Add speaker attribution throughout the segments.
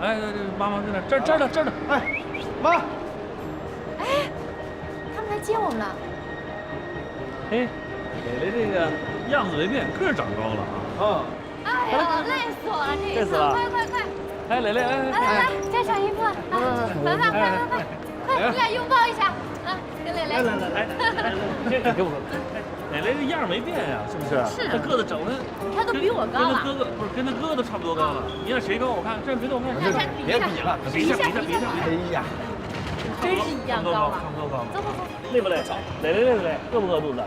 Speaker 1: 哎，妈妈在哪？这儿呢。
Speaker 2: 哎，妈。
Speaker 3: 哎，他们来接我们了。
Speaker 1: 哎，磊磊这个样子没变，个儿长高了啊。
Speaker 3: 哎呦，累死我了！这一次，快！
Speaker 1: 哎，磊磊，
Speaker 3: 来，加小姨夫，凡凡，快，你俩拥抱一下，跟磊磊。
Speaker 1: 来，这给我。磊磊这样没变呀，是不是？
Speaker 3: 是。
Speaker 1: 这个子整的，
Speaker 3: 他都比我高了。
Speaker 1: 跟他哥哥都差不多高了。你俩谁高？我看，这别动，我看。
Speaker 2: 别比了，
Speaker 1: 比一下。
Speaker 2: 哎呀，
Speaker 3: 真是一样高了。
Speaker 1: 差不多高了。
Speaker 3: 走。
Speaker 1: 累不累？累不累？饿不饿肚子？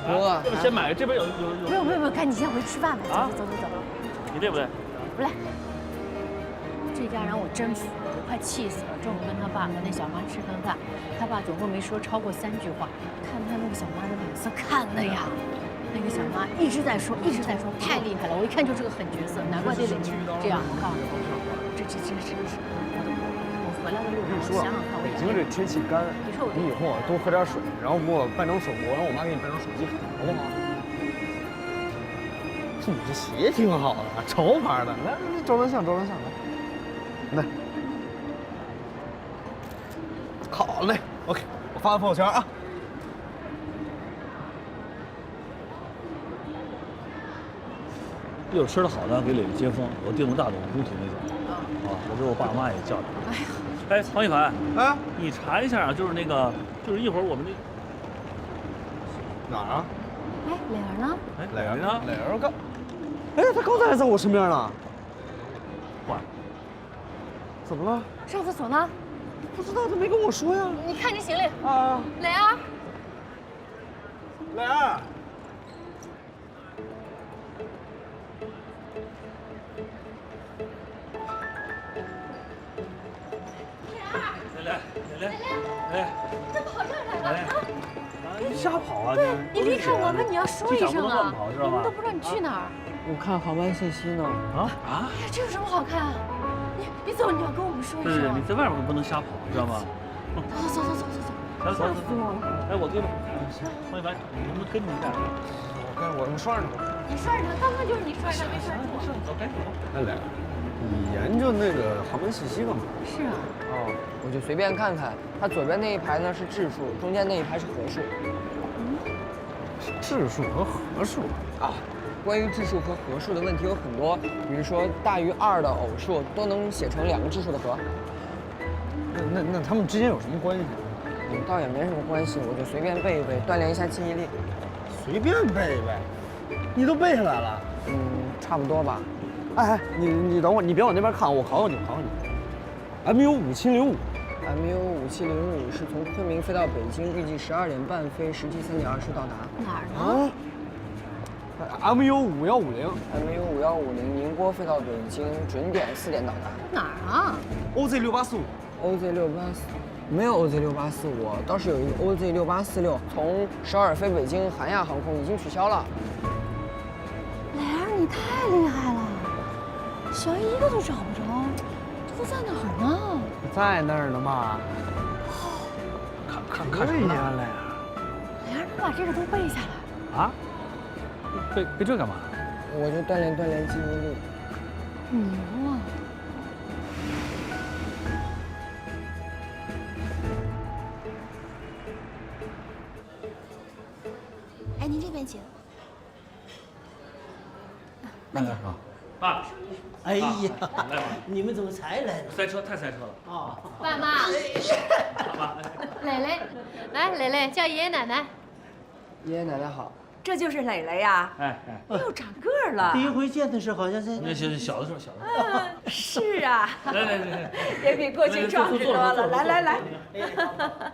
Speaker 4: 不饿。
Speaker 1: 要不先买，这边有。
Speaker 3: 不用，赶紧先回去吃饭吧。走。
Speaker 1: 你累不累？
Speaker 3: 不累。这家让我真服，我快气死了。中午跟他爸和那小妈吃顿饭，他爸总共没说超过3句话，看他那个小妈的脸色看的呀。那个小妈一直在说，太厉害了！我一看就是个狠角色，难怪这脸这样。我告诉你，这真是。我回来的路上，我想想看，
Speaker 2: 北京这天气干，你以后多喝点水，然后给我办张手活，让我妈给你办张手机卡，好不好？你这鞋挺好的，潮牌的，来照张相，来。好嘞 ，OK， 我发个朋友圈啊。
Speaker 1: 一会儿吃的好的，给磊磊接风。我订了大的，我不停那种。我给我爸妈也叫着。哎，黄一凡，
Speaker 2: 啊，
Speaker 1: 你查一下啊，就是一会儿我们
Speaker 2: 哪儿啊？
Speaker 3: 哎，磊儿呢？
Speaker 1: 哎，磊儿呢？
Speaker 2: 磊儿刚，哎，他刚才还在我身边呢。
Speaker 1: 哇，
Speaker 2: 怎么了？
Speaker 3: 上厕所呢？
Speaker 2: 不知道，他没跟我说呀。
Speaker 3: 你看这行李。
Speaker 2: 啊，
Speaker 3: 磊儿。
Speaker 2: 磊儿。
Speaker 1: 磊，
Speaker 3: 这跑这儿来了啊！
Speaker 1: 你瞎跑啊！
Speaker 3: 对，你离开我们，你要说一声啊！
Speaker 1: 我
Speaker 3: 们都不知道你去哪儿。
Speaker 4: 我看航班信息呢。
Speaker 3: 哎呀，这有什么好看啊？你走，你要跟我们说一声。
Speaker 1: 你在外面可不能瞎跑，知道吗？
Speaker 3: 走。
Speaker 1: 吓死我了！哎，我跟黄一凡，能不能跟着你俩？
Speaker 2: 我拴着他。
Speaker 3: 你拴着他，刚刚就是你拴着他，没拴住我。
Speaker 1: 走，赶紧走。
Speaker 2: 哎，磊儿，你研究那个航班信息干嘛？
Speaker 3: 是啊。
Speaker 4: 我就随便看看，它左边那一排呢是质数，中间那一排是合数。
Speaker 2: 质数和合数
Speaker 4: 啊，关于质数和合数的问题有很多，比如说大于2的偶数都能写成2个质数的和。
Speaker 2: 那他们之间有什么关系？
Speaker 4: 倒也没什么关系，我就随便背一背，锻炼一下记忆力。
Speaker 2: 随便背一背，你都背下来了？
Speaker 4: 差不多吧。
Speaker 2: 哎，你等会儿，你别往那边看，我考考你。MU5705。
Speaker 4: MU5705是从昆明飞到北京，预计12点半飞，实际3点20到达。
Speaker 3: 哪儿呢
Speaker 2: ？MU5150。
Speaker 4: MU5150宁波飞到北京，准点4点到达。
Speaker 3: 哪儿啊
Speaker 4: ？OZ684。没有 OZ684，倒是有一个 OZ6846，从首尔飞北京，韩亚航空已经取消了。
Speaker 3: 磊儿，你太厉害了，小姨一个都找不着，这都在哪儿呢？
Speaker 2: 在那儿呢嘛。看什么呀，磊儿？
Speaker 3: 磊儿，你把这个都背下来。
Speaker 1: 啊？背这干嘛？
Speaker 4: 我就锻炼记忆力。
Speaker 3: 牛啊！
Speaker 5: 哎，您这边请。
Speaker 1: 慢点啊！爸，
Speaker 6: 哎呀，你们怎么才来呢？
Speaker 1: 塞车，太塞车了。
Speaker 6: 哦，
Speaker 3: 爸妈，磊磊，来，磊磊叫爷爷奶奶。
Speaker 4: 爷爷奶奶好。
Speaker 7: 这就是磊磊呀！
Speaker 1: 哎，
Speaker 7: 又长个儿了。
Speaker 6: 第一回见的时候好像是
Speaker 1: 那小的时候。
Speaker 7: 是啊。
Speaker 1: 来，
Speaker 7: 也比过去壮实多了。来。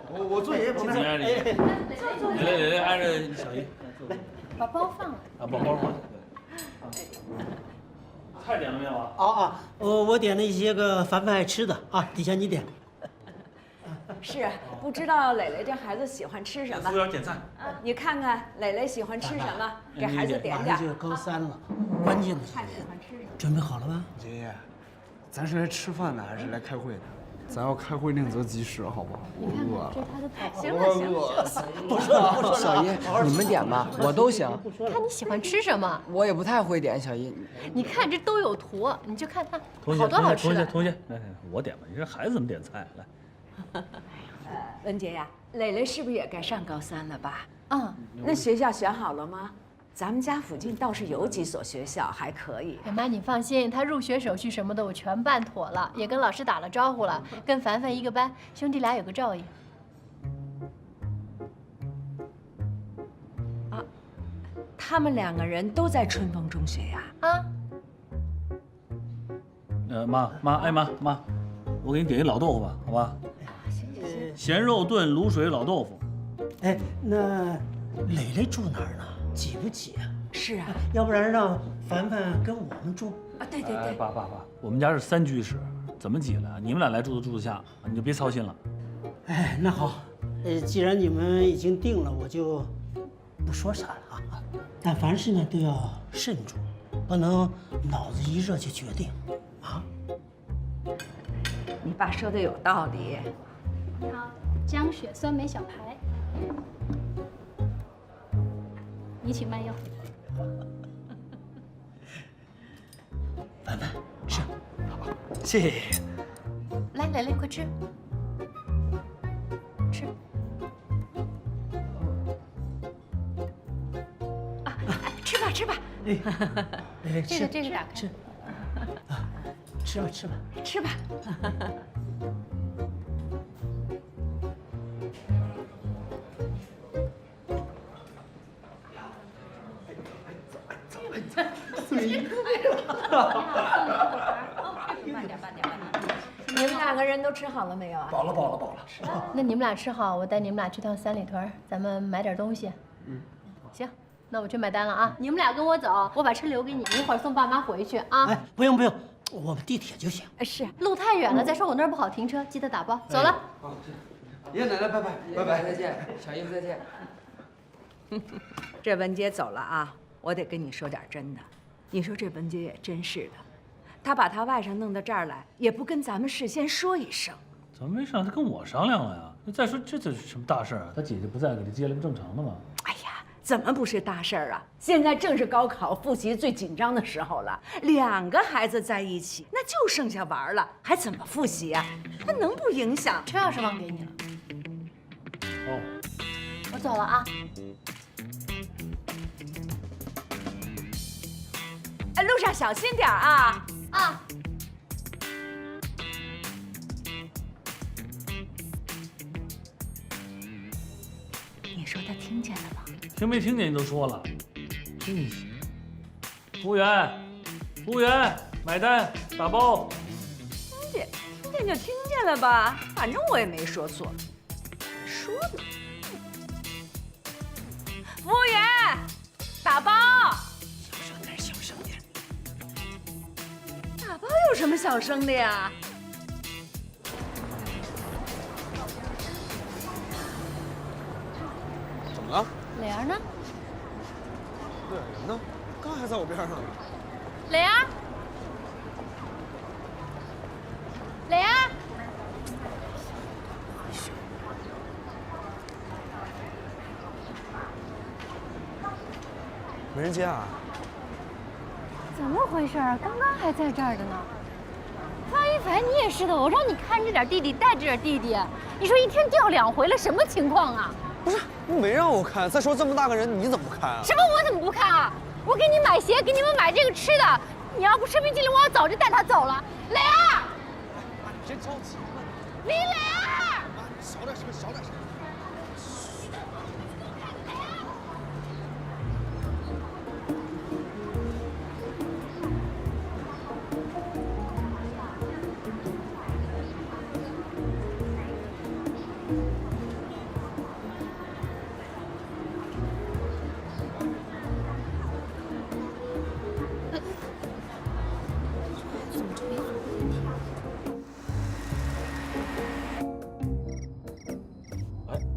Speaker 2: 我坐爷爷旁边。
Speaker 1: 来，挨着小姨。
Speaker 3: 来，把包放了。
Speaker 1: 把包放。菜点了没有啊？
Speaker 6: 我点了一些个凡凡爱吃的啊，底下你点。
Speaker 7: 是，不知道磊磊这孩子喜欢吃什么？
Speaker 1: 服务员点菜。
Speaker 7: 你看看磊磊喜欢吃什么，给孩子点点。
Speaker 6: 马上就高3了，关键的
Speaker 7: 看喜欢吃什么。
Speaker 6: 准备好了吧？
Speaker 2: 爷爷，咱是来吃饭的还是来开会的？咱要开会另择吉时，好不好？我饿了。
Speaker 3: 这是他的腿。
Speaker 7: 行了行了，
Speaker 6: 不说了，不说了。
Speaker 4: 小姨，你们点吧，我都行。
Speaker 3: 看你喜欢吃什么。
Speaker 4: 我也不太会点，小姨。
Speaker 3: 你看这都有图，你就看它，
Speaker 1: 同学，
Speaker 3: 好多好吃的。
Speaker 1: 同学，来，我点吧。你这孩子怎么点菜？来，
Speaker 7: 文杰呀，磊磊是不是也该上高3了吧？
Speaker 3: 嗯，
Speaker 7: 那学校选好了吗？咱们家附近倒是有几所学校还可以。
Speaker 3: 妈妈你放心，他入学手续什么的我全办妥了，也跟老师打了招呼了，跟凡凡一个班，兄弟俩有个照应。
Speaker 7: 啊，他们2个人都在春风中学呀？
Speaker 3: 啊，
Speaker 1: 妈，我给你点一老豆腐吧，好吧？咸肉炖卤水老豆腐。
Speaker 6: 哎，那磊磊住哪儿呢？挤不挤啊？
Speaker 7: 是啊，
Speaker 6: 要不然让凡凡跟我们住。
Speaker 7: 啊，对对对，
Speaker 1: 爸，我们家是3居室，怎么挤了？你们俩来住得下，你就别操心了。
Speaker 6: 哎，那好，既然你们已经定了，我就不说啥了啊。但凡事呢都要慎重，不能脑子一热就决定啊。
Speaker 7: 你爸说的有道理。
Speaker 8: 好，姜血酸梅小排，你请慢用。
Speaker 6: 凡凡吃，好，谢谢。
Speaker 3: 来，磊磊快吃，吃。
Speaker 7: 啊，吃吧吃吧，
Speaker 6: 磊磊吃，
Speaker 3: 这个打开。
Speaker 6: 吃，啊，吃吧吃吧。
Speaker 7: 吃吧。你们2个人都吃好了没有啊？
Speaker 6: 饱了。
Speaker 3: 那你们俩吃好，我带你们俩去趟三里屯，咱们买点东西。行，那我去买单了啊！你们俩跟我走，我把车留给你，一会儿送爸妈回去啊。
Speaker 6: 哎，不用，我们地铁就行。
Speaker 7: 是。
Speaker 3: 路太远了，再说我那儿不好停车，记得打包。走了。
Speaker 4: 好，爷爷奶奶拜拜，再见，小姨夫再见。
Speaker 7: 这文杰走了啊，我得跟你说点真的。你说这文杰也真是的，他把他外甥弄到这儿来，也不跟咱们事先说一声。
Speaker 1: 怎么没商量？他跟我商量了呀。再说这是什么大事啊？他姐姐不在，给他接了个正常的嘛。
Speaker 7: 哎呀，怎么不是大事儿啊？现在正是高考复习最紧张的时候了，2个孩子在一起，那就剩下玩了，还怎么复习啊？他能不影响？
Speaker 3: 车钥匙忘给你了。
Speaker 1: 哦，
Speaker 3: 我走了啊。
Speaker 7: 哎，路上小心点啊！
Speaker 3: 啊。
Speaker 7: 你说他听见了吗？
Speaker 1: 听没听见？你都说了。真行。服务员，买单，打包。
Speaker 7: 听见就听见了吧，反正我也没说错。说的。服务员，打包。
Speaker 6: 小声点。
Speaker 7: 打包有什么小声的呀？
Speaker 2: 怎么了？
Speaker 3: 磊儿呢？
Speaker 2: 对，人呢？刚还在我边上呢。
Speaker 3: 磊儿，磊儿，
Speaker 2: 没人接啊？
Speaker 3: 怎么回事啊？刚刚还在这儿的呢。方一凡，你也是的，我让你看着点弟弟，带着点弟弟。你说一天掉2回了，什么情况啊？
Speaker 2: 不是，你没让我看。再说这么大个人，你怎么不看啊？
Speaker 3: 什么？我怎么不看啊？我给你买鞋，给你们买这个吃的。你要不吃冰淇淋，我要早就带他走了。磊儿，
Speaker 2: 你先着急嘛。
Speaker 3: 林磊儿，
Speaker 2: 小点声，小点声。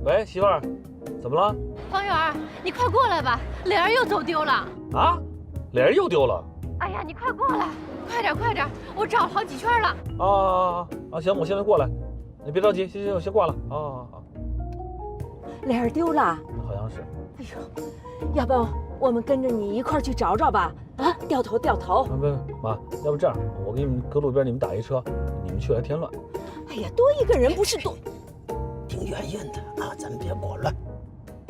Speaker 1: 喂，媳妇儿，怎么了？
Speaker 3: 方圆，你快过来吧，磊儿又走丢了。
Speaker 1: 啊，磊儿又丢了。
Speaker 3: 哎呀，你快过来！快点快点，我找了好几圈了。
Speaker 1: 行，我现在过来，你别着急，行，我先挂了。
Speaker 7: 莲儿丢了，
Speaker 1: 好像是。
Speaker 7: 哎呦，要不我们跟着你一块儿去找找吧？啊，掉头掉头。
Speaker 1: 不，妈，要不这样，我给你们搁路边，你们打一车，你们去还添乱。
Speaker 7: 哎呀，多一个人不是多。
Speaker 6: 挺远的啊，咱们别裹乱。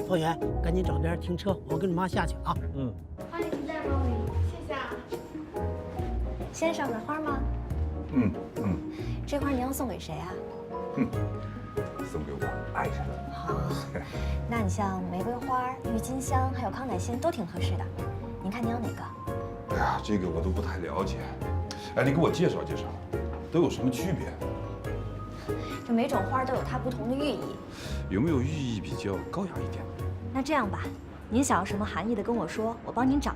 Speaker 6: 方圆，赶紧找地儿停车，我跟你妈下去啊。
Speaker 8: 欢迎在光临，谢谢啊。
Speaker 5: 先生，买花吗？这花你要送给谁啊？
Speaker 9: 送给我爱人。
Speaker 5: 好，那你像玫瑰花、郁金香还有康乃馨都挺合适的。您看您要哪个？
Speaker 9: 哎呀，这个我都不太了解。哎，你给我介绍介绍，都有什么区别？
Speaker 5: 这每种花都有它不同的寓意。
Speaker 9: 有没有寓意比较高雅一点？
Speaker 5: 那这样吧，您想要什么含义的跟我说，我帮您找。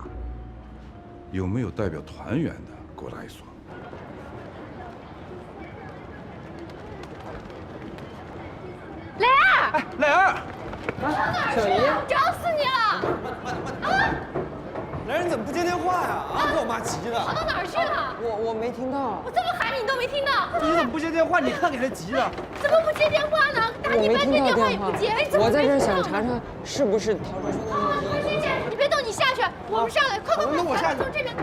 Speaker 9: 有没有代表团圆的？给我来一束。
Speaker 3: 蕾儿，
Speaker 2: 哎，蕾儿，
Speaker 4: 小姨，
Speaker 3: 找死你了！
Speaker 2: 蕾儿，你怎么不接电话呀？给我妈急的。
Speaker 3: 跑到哪儿去了？
Speaker 4: 我没听到。
Speaker 3: 我这么喊你都没听到，
Speaker 2: 你怎么不接电话？你看给她急的。
Speaker 3: 怎么不接电话呢？打你半天电话也不接，哎，怎么
Speaker 4: 我在这儿
Speaker 3: 没听到
Speaker 4: 想查查是不是陶哲轩的那个。
Speaker 3: 姐姐，你别动，你下去，我们上来，快快快，
Speaker 2: 那我下去
Speaker 3: 从这边。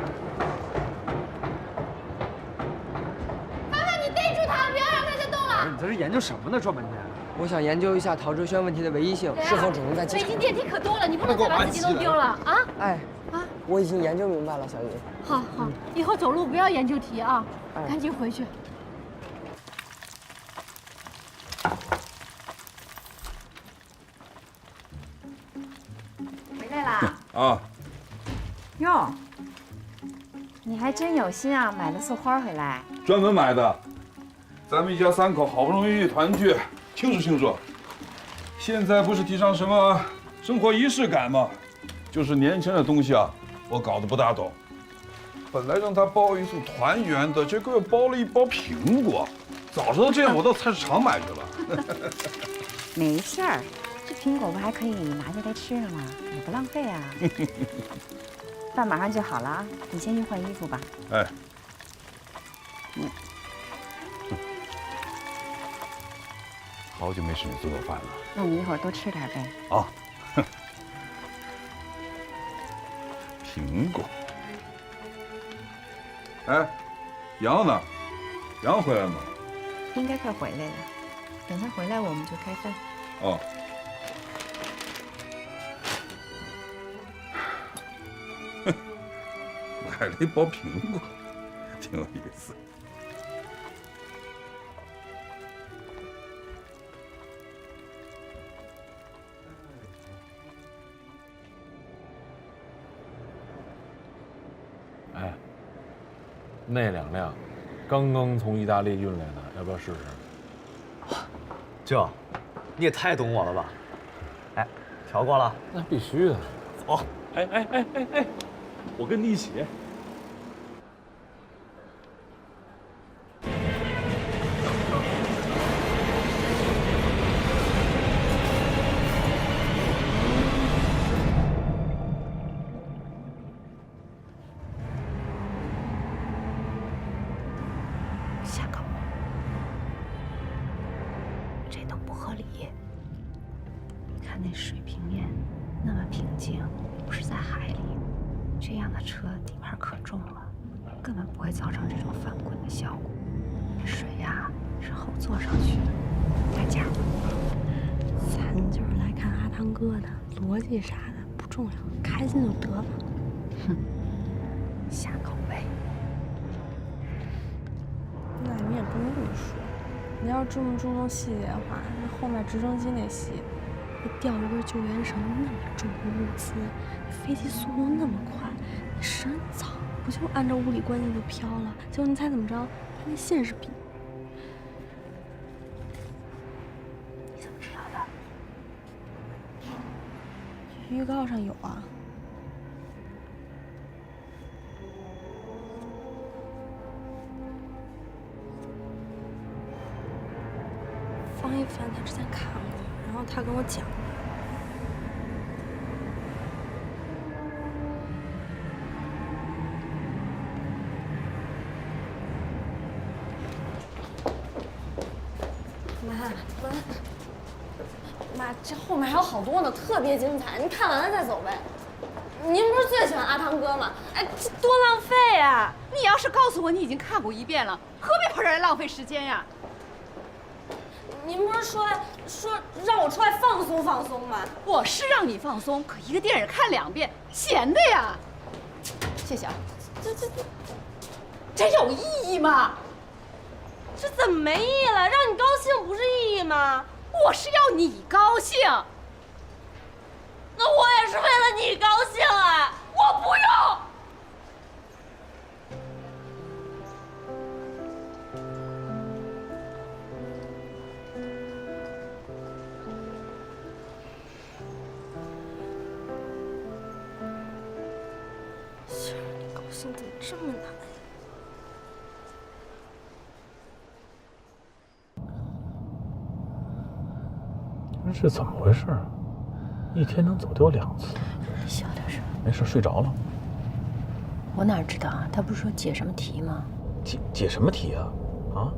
Speaker 3: 麻烦你逮住他，不要让他再动了。
Speaker 2: 你在这研究什么呢？专门的。
Speaker 4: 我想研究一下陶哲轩问题的唯一性，是否只能在机场。
Speaker 3: 北京电梯可多了，你不能再把自己弄丢了啊！
Speaker 4: 哎，我已经研究明白了，小姨。
Speaker 3: 好，以后走路不要研究题啊，赶紧回去。
Speaker 10: 回来啦！
Speaker 9: 啊，
Speaker 10: 哟，你还真有心啊，买了束花回来。
Speaker 9: 专门买的。咱们一家三口好不容易团聚，庆祝庆祝。现在不是提倡什么生活仪式感吗？就是年轻的东西啊，我搞得不大懂。本来让他包一束团圆的，结果又包了一包苹果。早知道这样，我到菜市场买去了。
Speaker 10: 没事儿，这苹果不还可以拿下来吃了吗？也不浪费啊。饭马上就好了啊，你先去换衣服吧。
Speaker 9: 哎，好久没吃你做的饭了。
Speaker 10: 那你一会儿多吃点呗。
Speaker 9: 啊，苹果。哎，杨呢？杨回来了吗？
Speaker 10: 应该快回来了，等他回来我们就开饭。
Speaker 9: 哦。买了一包苹果，挺有意思。
Speaker 2: 哎，那两辆刚刚从意大利运来的，要不要试试？
Speaker 11: 舅，你也太懂我了吧？哎，调过了？
Speaker 2: 那必须的。
Speaker 11: 走。
Speaker 1: 哎，我跟你一起。
Speaker 3: 下口，这都不合理。你看那水平面那么平静，不是在海里，这样的车底盘可重了，根本不会造成这种翻滚的效果。水呀是后坐上去的，带架。
Speaker 12: 咱就是来看阿汤哥的，逻辑啥的不重要，开心就得了。
Speaker 3: 哼，下口味。
Speaker 12: 那你也不能这么说，你要是这么注重细节的话，那后面直升机那戏，那吊着根救援绳那么重的物资，飞机速度那么快，你绳早不就按照物理关系就飘了？结果你猜怎么着？他那线是比……
Speaker 3: 你怎么知道的？
Speaker 12: 预告上有啊。方一凡他之前看过，然后他跟我讲。妈，这后面还有好多呢，特别精彩，您看完了再走呗。您不是最喜欢阿汤哥吗？哎，这多浪费啊！
Speaker 3: 你要是告诉我你已经看过一遍了，何必跑这儿来浪费时间呀？
Speaker 12: 您不是说让我出来放松放松吗？
Speaker 3: 我是让你放松，可一个电影看2遍，闲的呀。谢谢啊。这有意义吗？
Speaker 12: 这怎么没意义了？让你高兴不是意义吗？
Speaker 3: 我是要你高兴。
Speaker 12: 那我也是为了你高兴啊！
Speaker 3: 我不用。
Speaker 12: 想让你高兴怎么这么难？
Speaker 1: 这怎么回事？一天能走丢2次？
Speaker 3: 你小点声。
Speaker 1: 没事，睡着了。
Speaker 3: 我哪知道啊？他不是说解什么题吗？
Speaker 1: 解什么题啊？啊？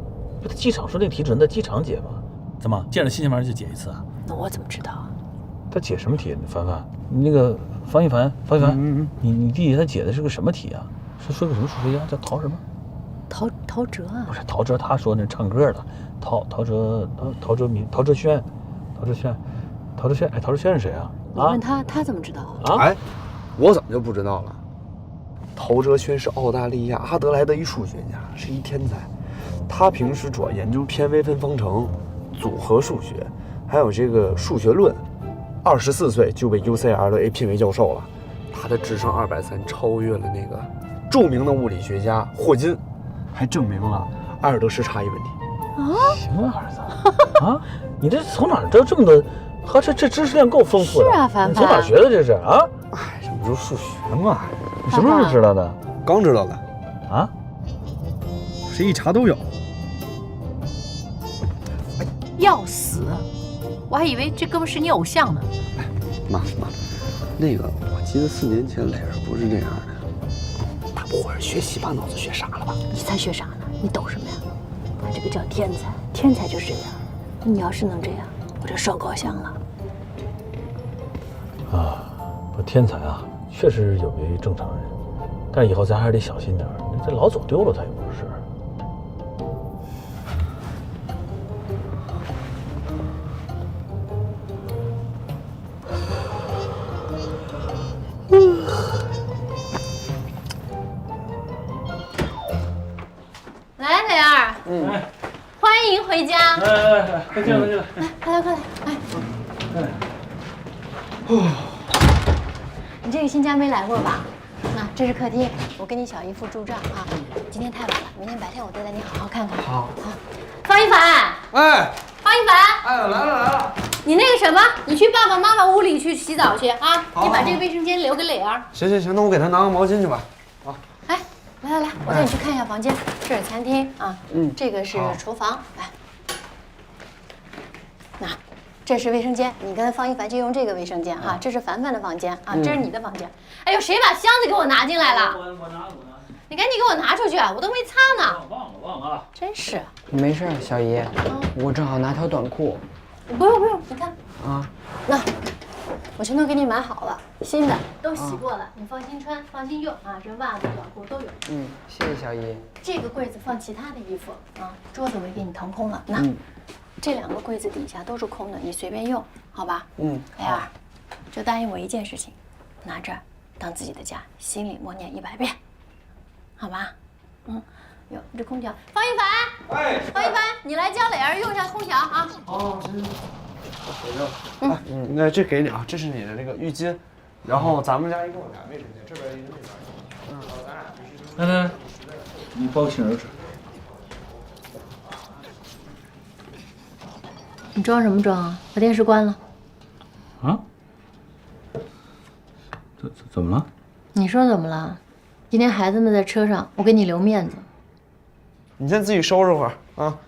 Speaker 1: 不，他机场说那题只能在机场解吗？怎么见着新鲜玩意就解一次啊？
Speaker 3: 那我怎么知道啊？
Speaker 1: 他解什么题？凡凡，你那个方一凡，你弟弟他解的是个什么题啊？是说个什么数学家叫陶什么？
Speaker 3: 陶喆啊？
Speaker 1: 不是陶喆，他说那唱歌的陶喆轩。哎，陶喆轩是谁啊？
Speaker 3: 你问他，他怎么知道啊？
Speaker 11: 哎，我怎么就不知道了？陶喆轩是澳大利亚阿德莱德一数学家，是一天才。他平时主要研究偏微分方程、组合数学，还有这个数学论。24岁就被 UCLA 聘为教授了。他的智商230，超越了那个著名的物理学家霍金，还证明了阿尔德什差异问题。
Speaker 1: 行了，儿子啊，你这从哪儿知道这么多？呵，这知识量够丰富的。
Speaker 3: 是啊，凡凡，
Speaker 1: 你从哪儿学的这是啊？
Speaker 11: 哎，这不就是数学吗？
Speaker 1: 你什么时候知道的？
Speaker 11: 刚知道的。
Speaker 1: 啊？
Speaker 11: 这一查都有。
Speaker 3: 要死！我还以为这哥们是你偶像呢。
Speaker 11: 哎，妈，那个我记得4年前磊儿不是这样的。他不会是学习把脑子学傻了吧？
Speaker 3: 你才学傻呢！你懂什么呀？他这个叫天才，天才就是这样。你要是能这样，我就烧高香了。
Speaker 1: 啊，不，天才啊，确实有别于正常人，但是以后咱还是得小心点儿。你这老走丢了，他也不是事。
Speaker 3: 来，磊儿，欢迎回家。
Speaker 1: 来，快进来，
Speaker 3: 来，快来，你这个新家没来过吧？那这是客厅，我跟你小姨夫住这儿啊。今天太晚了，明天白天我再带你好好看看。好。方一凡。
Speaker 11: 哎。
Speaker 3: 方一凡。
Speaker 11: 哎，来了。
Speaker 3: 你那个什么，你去爸爸妈妈屋里去洗澡去啊！你把这个卫生间留给磊儿。
Speaker 11: 行，那我给他拿个毛巾去吧。啊。
Speaker 3: 哎，来，我带你去看一下房间。这是餐厅啊，这个是厨房。来，那这是卫生间，你跟方一凡就用这个卫生间哈。这是凡凡的房间啊，这是你的房间。哎呦，谁把箱子给我拿进来了？
Speaker 1: 我拿。
Speaker 3: 你赶紧给我拿出去，我都没擦呢。
Speaker 1: 忘了。
Speaker 3: 真是。
Speaker 4: 没事，小姨，我正好拿条短裤。
Speaker 3: 不用，你看
Speaker 4: 啊，
Speaker 3: 那我全都给你买好了，新的都洗过了，你放心穿，放心用啊。这袜子、短裤都有。
Speaker 4: 谢谢小姨。
Speaker 3: 这个柜子放其他的衣服啊，桌子我也给你腾空了。那这2个柜子底下都是空的，你随便用，好吧？磊儿，就答应我一件事情，拿这儿当自己的家，心里默念100遍，好吧？哟，这空调，方一凡，
Speaker 11: 哎，
Speaker 3: 方一凡，你来教磊儿用一下空调啊。
Speaker 11: 哦，行。那这给你啊，这是你的这个浴巾，然后咱们家一共有2卫生间，这边一个，那边一个。咱俩必须。
Speaker 1: 来，你包个杏仁吃。
Speaker 3: 你装什么装啊？把电视关了。
Speaker 1: 啊？怎么了？
Speaker 3: 你说怎么了？今天孩子们在车上，我给你留面子。
Speaker 11: 你先自己收拾会儿啊。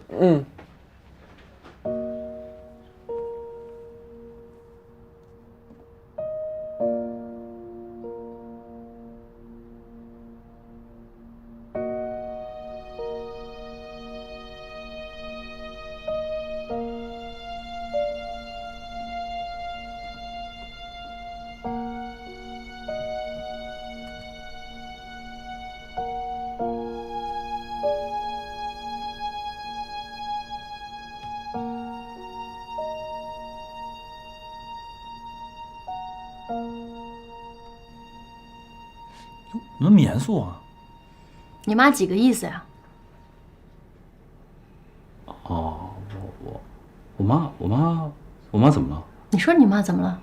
Speaker 1: 那么严肃啊？
Speaker 3: 你妈几个意思呀？
Speaker 1: 哦，我妈怎么了？
Speaker 3: 你说你妈怎么了？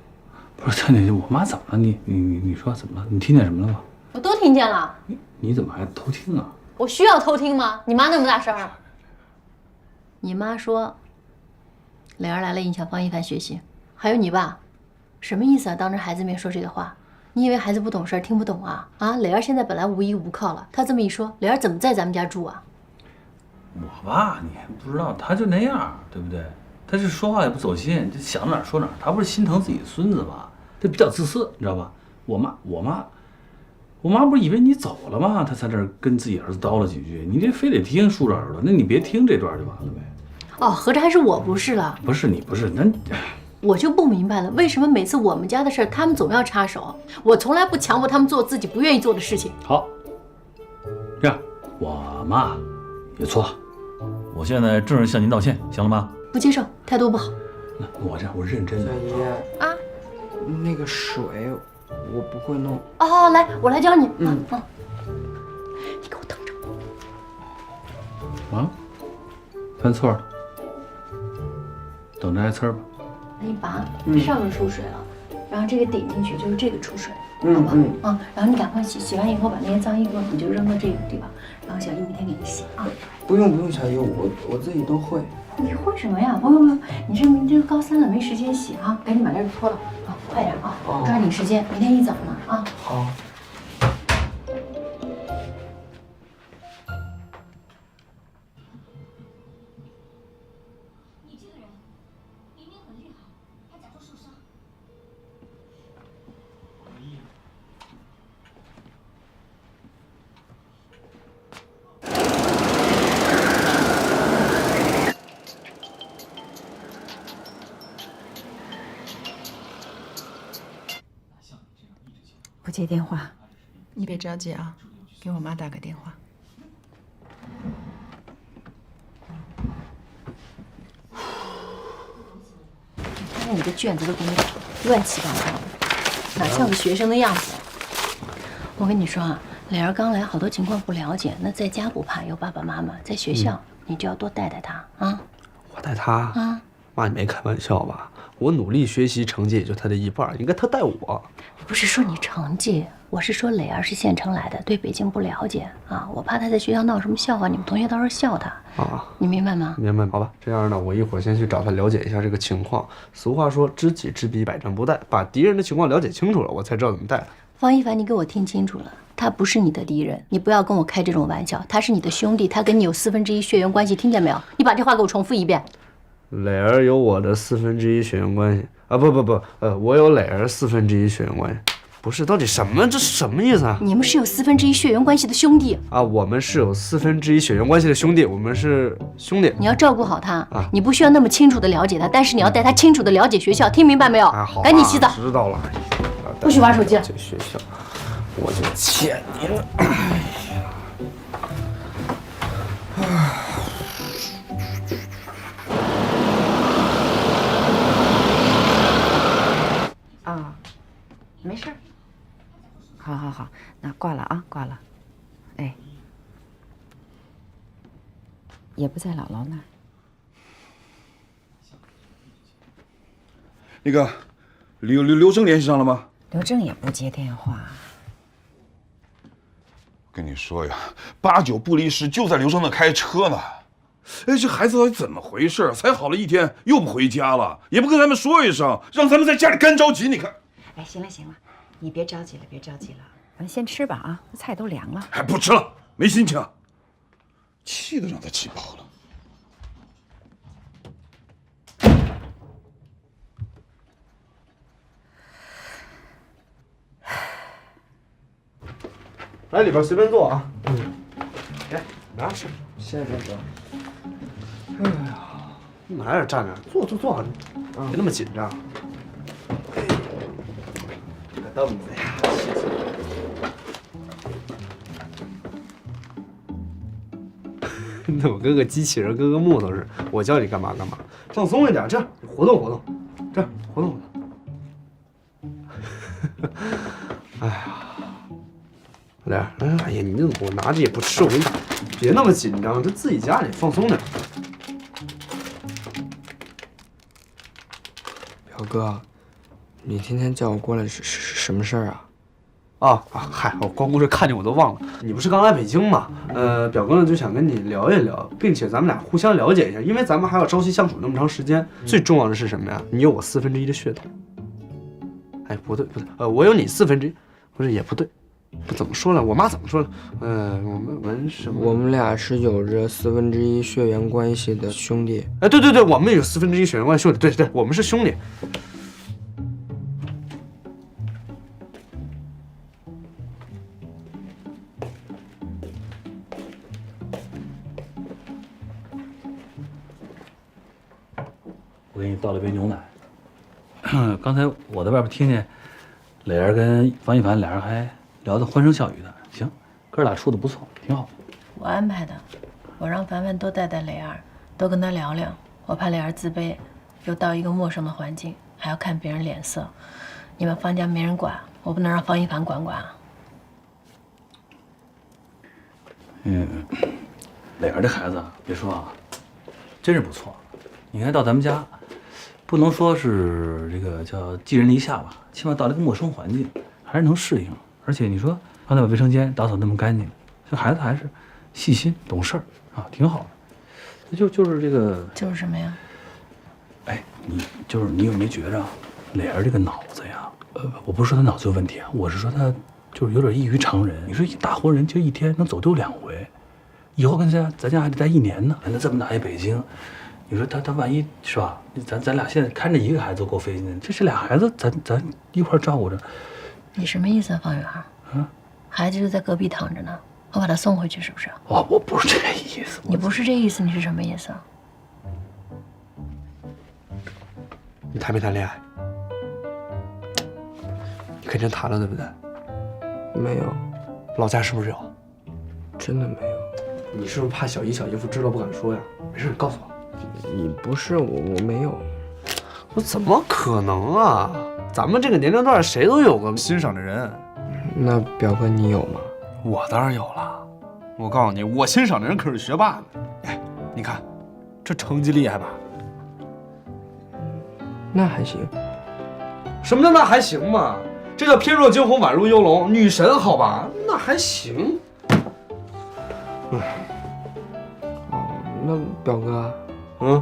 Speaker 1: 不是，我妈怎么了？你说怎么了？你听见什么了吗？
Speaker 3: 我都听见了。
Speaker 1: 你怎么还偷听啊？
Speaker 3: 我需要偷听吗？你妈那么大声啊！你妈说，磊儿来了影响方一凡学习，还有你爸，什么意思啊？当着孩子面说这个话，你以为孩子不懂事听不懂啊？啊，磊儿现在本来无依无靠了，他这么一说，磊儿怎么在咱们家住啊？
Speaker 1: 我爸你还不知道，他就那样，对不对？他这说话也不走心，就想哪儿说哪儿。他不是心疼自己的孙子吗？他比较自私，你知道吧？我妈不是以为你走了吗？她在这儿跟自己儿子叨了几句，你这非得听竖着耳朵，那你别听这段就完了呗。
Speaker 3: 哦，合着还是我不是了？
Speaker 1: 不是你不是，那
Speaker 3: 我就不明白了，为什么每次我们家的事儿他们总要插手？我从来不强迫他们做自己不愿意做的事情。
Speaker 1: 好，这样我妈有错，我现在正式向您道歉，行了吗？
Speaker 3: 不接受，态度不好。
Speaker 1: 那我这样，我认真的。
Speaker 4: 小姨啊，那个水我不会弄。
Speaker 3: 哦，来，我来教你。你给我等着。
Speaker 1: 啊？犯错了，等着挨呲儿吧。
Speaker 3: 你拔，上面出水了，然后这个顶进去就是这个出水，好吧？然后你赶快洗完以后把那些脏衣服你就扔到这个地方，然后小姨明天给你洗啊。
Speaker 4: 不用，小姨，我自己都会。
Speaker 3: 你会什么呀？不用，你这高3了，没时间洗啊，赶紧把这个脱了啊，快点啊，抓紧时间，明天一早呢啊。
Speaker 4: 好。
Speaker 3: 你这个人明明很厉害，还假装受伤。
Speaker 10: 不接电话，
Speaker 13: 你别着急啊，给我妈打个电话。
Speaker 3: 你看看你的卷子都给你乱七八糟的，哪像个学生的样子？我跟你说啊，磊儿刚来，好多情况不了解，那在家不怕有爸爸妈妈，在学校你就要多带带他啊。
Speaker 11: 我带他
Speaker 3: 啊？
Speaker 11: 妈，你没开玩笑吧？我努力学习，成绩也就他的一半，应该他带我。
Speaker 3: 不是说你成绩，我是说磊儿是县城来的，对北京不了解啊，我怕他在学校闹什么笑话，你们同学到时候笑他
Speaker 11: 啊。
Speaker 3: 你明白吗？
Speaker 11: 明白，好吧。这样呢，我一会儿先去找他了解一下这个情况。俗话说，知己知彼，百战不殆。把敌人的情况了解清楚了，我才知道怎么带他。
Speaker 3: 方一凡，你给我听清楚了，他不是你的敌人，你不要跟我开这种玩笑。他是你的兄弟，他跟你有1/4血缘关系，听见没有？你把这话给我重复一遍。
Speaker 11: 磊儿有我的1/4血缘关系啊！不，我有磊儿1/4血缘关系。不是，到底什么？这是什么意思啊？
Speaker 3: 你们是有1/4血缘关系的兄弟
Speaker 11: 啊！我们是有1/4血缘关系的兄弟，我们是兄弟。
Speaker 3: 你要照顾好他啊！你不需要那么清楚的了解他，但是你要带他清楚的了解学校，听明白没有？
Speaker 11: 好，
Speaker 3: 赶紧洗澡。
Speaker 11: 知道了。
Speaker 3: 不许玩手机了。
Speaker 11: 这学校，我就欠你了。
Speaker 10: 啊，没事儿。好，那挂了啊，挂了。哎，也不在姥姥那儿。
Speaker 9: 那个，刘正联系上了吗？
Speaker 10: 刘正也不接电话。
Speaker 9: 跟你说呀，8、9不离10，就在刘正那开车呢。哎，这孩子到底怎么回事？才好了1天，又不回家了，也不跟咱们说一声，让咱们在家里干着急。你看，
Speaker 10: 哎，行了，你别着急了，咱先吃吧啊，菜都凉了。
Speaker 9: 还不吃了，没心情，气都让他气爆了。
Speaker 11: 来，里边随便坐啊。来，拿去，谢谢哥。哎呀，你哪有站着？坐，别那么紧张。这个凳子呀，谢谢。那我跟个机器人，跟个木头似的，我教你干嘛干嘛。放松一点，这样活动活动，这样活动活动。哎呀。来，哎呀，你这我拿着也不吃，我跟你打，别那么紧张，这自己家里放松点。表哥，你天天叫我过来是什么事儿啊？嗨，我光顾着看见我都忘了。你不是刚来北京吗？表哥呢就想跟你聊一聊，并且咱们俩互相了解一下，因为咱们还要朝夕相处那么长时间。最重要的是什么呀？你有我1/4的血统。哎，不对，我有你1/4，不是也不对。不怎么说了，我妈怎么说的？我们俩是有着1/4血缘关系的兄弟。哎，对，我们有1/4血缘关系兄弟，对，我们是兄弟。
Speaker 1: 我给你倒了杯牛奶。刚才我在外边听见磊儿跟方一凡俩人还聊得欢声笑语的，行，哥俩处得不错，挺好。
Speaker 3: 我安排的，我让凡凡多带带磊儿，多跟他聊聊。我怕磊儿自卑，又到一个陌生的环境，还要看别人脸色。你们方家没人管，我不能让方一凡管啊。
Speaker 1: 磊儿这孩子啊，别说啊，真是不错。你看到咱们家，不能说是这个叫寄人篱下吧，起码到了一个陌生环境，还是能适应。而且你说刚才把卫生间打扫那么干净，这孩子还是细心懂事儿啊，挺好的。就是这个，
Speaker 3: 就是什么呀？
Speaker 1: 哎，你有没觉着磊儿这个脑子呀？我不是说他脑子有问题啊，我是说他就是有点异于常人。你说一大活人就一天能走丢2回，以后跟咱家还得待1年呢。那这么大一北京，你说他万一是吧？咱俩现在看着一个孩子都够费劲的，这俩孩子咱一块照顾着。
Speaker 3: 你什么意思啊，方圆？孩子就在隔壁躺着呢，我把他送回去是不是？
Speaker 1: 我不是这个意思。
Speaker 3: 你不是这意思，你是什么意思啊？
Speaker 11: 你谈没谈恋爱？你肯定谈了，对不对？没有。老家是不是有？真的没有。你是不是怕小姨夫知道不敢说呀？没事，你告诉我。你不是我没有。我怎么可能啊？咱们这个年龄段谁都有个欣赏的人。那表哥你有吗？我当然有了。我告诉你，我欣赏的人可是学霸呢。哎，你看，这成绩厉害吧？那还行。什么叫那还行嘛？这叫翩若惊鸿，宛如游龙，女神好吧？那还行。那表哥，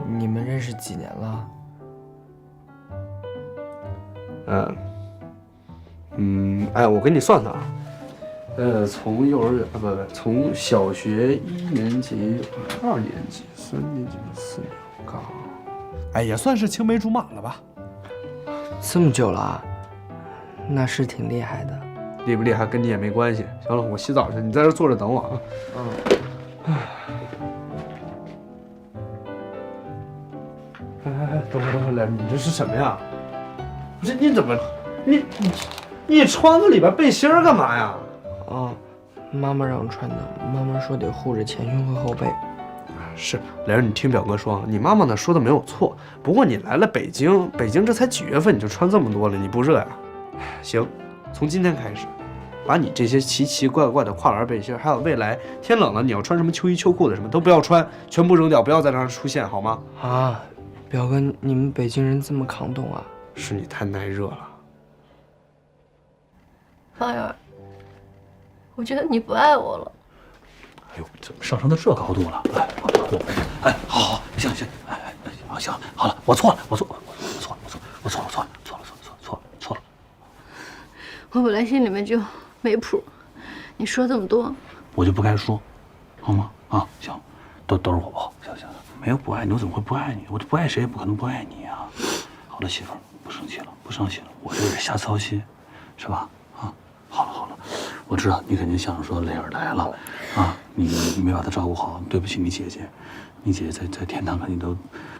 Speaker 11: 你们认识几年了？哎，我给你算算啊。从幼儿园从小学1年级、2年级、3年级、4年级，哎，也算是青梅竹马了吧？这么久了啊？那是挺厉害的。厉不厉害跟你也没关系。行了，我洗澡去，你在这坐着等我啊。哎，等会儿来，你这是什么呀？不是你怎么，你穿个里边背心干嘛呀？妈妈让穿的。妈妈说得护着前胸和后背。是，蕾儿，你听表哥说，你妈妈呢说的没有错。不过你来了北京这才几月份你就穿这么多了，你不热呀？行，从今天开始，把你这些奇奇怪怪的跨栏背心，还有未来天冷了你要穿什么秋衣秋裤的什么都不要穿，全部扔掉，不要在这儿出现，好吗？啊，表哥，你们北京人这么抗冻啊？是你太耐热了。
Speaker 3: 方圆，我觉得你不爱我了。
Speaker 1: 哎呦，怎么上升到这高度了？好，行，行，好了，我错了。
Speaker 3: 我本来心里面就没谱，你说这么多，
Speaker 1: 我就不该说，好吗？啊，行，都是我不好，行，没有不爱你，我怎么会不爱你？我就不爱谁，也不可能不爱你啊。好了，媳妇儿，不生气了，我这有点瞎操心，是吧？啊，好了，我知道你肯定想着说蕾儿来了，啊，你没把她照顾好，对不起你姐姐，你姐姐在天堂肯定都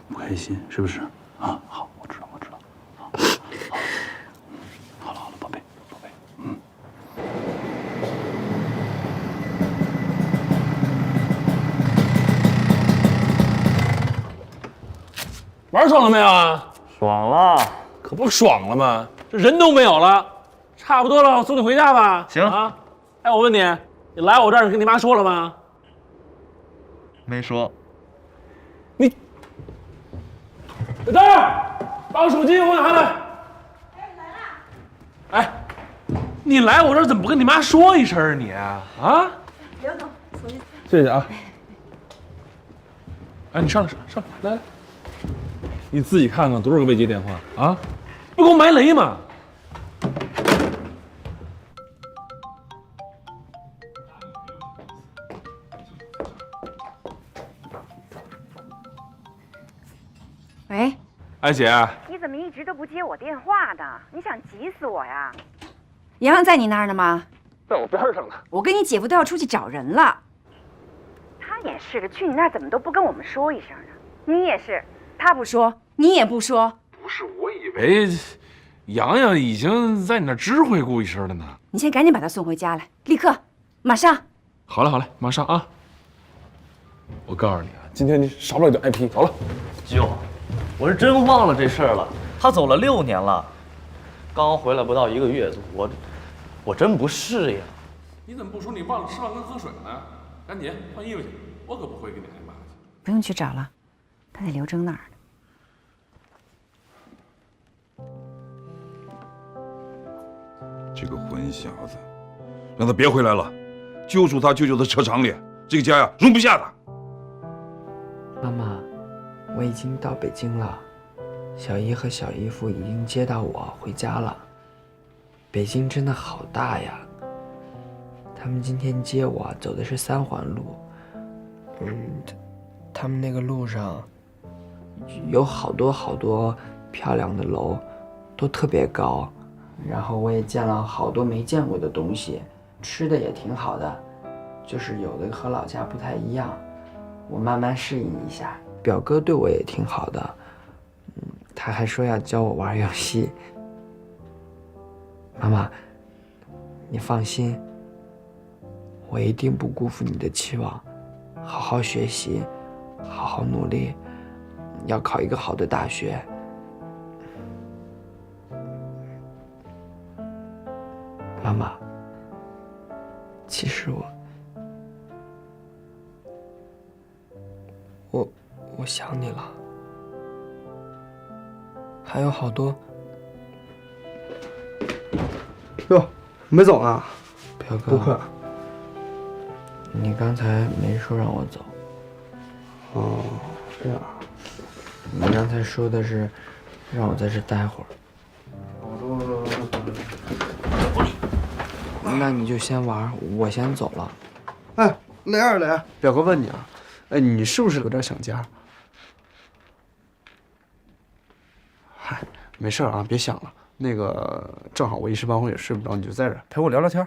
Speaker 1: 不开心，是不是？啊，好，我知道，好了，宝贝，
Speaker 2: 玩爽了没有啊？
Speaker 14: 爽了，
Speaker 2: 可不爽了吗？这人都没有了，差不多了，我送你回家吧。
Speaker 14: 行
Speaker 2: 啊，哎，我问你，你来我这儿，你跟你妈说了吗？
Speaker 11: 没说。
Speaker 2: 你，小豆儿，把我手机还来。哎，来啦！哎，你来我这儿怎么不跟你妈说一声啊你？啊？
Speaker 12: 刘总，手机。
Speaker 2: 谢谢啊。哎，你上来，来，你自己看看多少个未接电话啊？不给我埋雷吗？
Speaker 10: 喂，
Speaker 2: 哎姐，
Speaker 10: 你怎么一直都不接我电话的？你想急死我呀？洋洋在你那儿呢吗？
Speaker 2: 在我边上呢。
Speaker 10: 我跟你姐夫都要出去找人了。他也是的，去你那儿怎么都不跟我们说一声呢？你也是，他不说，你也不说。
Speaker 2: 不是，我以为洋洋已经在你那儿知会过一声了呢。
Speaker 10: 你先赶紧把他送回家来，立刻，马上。
Speaker 2: 好嘞，马上啊！我告诉你啊，今天你少不了点挨批。走了，
Speaker 11: 舅，我是真忘了这事儿了。他走了6年了，刚回来不到1个月，我真不适应。
Speaker 2: 你怎么不说你忘了吃饭跟喝水呢？赶紧换衣服去，我可不会给你挨骂去。
Speaker 10: 不用去找了，他在刘征那儿呢。
Speaker 9: 这个混小子，让他别回来了，揪住他，就他车厂里，这个家呀容不下他。
Speaker 4: 妈妈，我已经到北京了，小姨和小姨夫已经接到我回家了。北京真的好大呀！他们今天接我走的是3环路，他们那个路上有好多漂亮的楼，都特别高，然后我也见了好多没见过的东西，吃的也挺好的，就是有的和老家不太一样，我慢慢适应一下。表哥对我也挺好的，他还说要教我玩游戏。妈妈，你放心，我一定不辜负你的期望，好好学习，好好努力，要考一个好的大学。妈妈，其实我想你了，还有好多。
Speaker 11: 哟，没走啊？
Speaker 4: 表哥，
Speaker 11: 不快。
Speaker 4: 你刚才没说让我走。
Speaker 11: 哦，这样。
Speaker 4: 你刚才说的是让我在这待会儿。那你就先玩，我先走了。
Speaker 11: 哎，雷二雷，表哥问你啊，哎，你是不是有点想家？嗨，没事啊，别想了。那个正好我一时半会也睡不着，你就在这儿陪我聊聊天。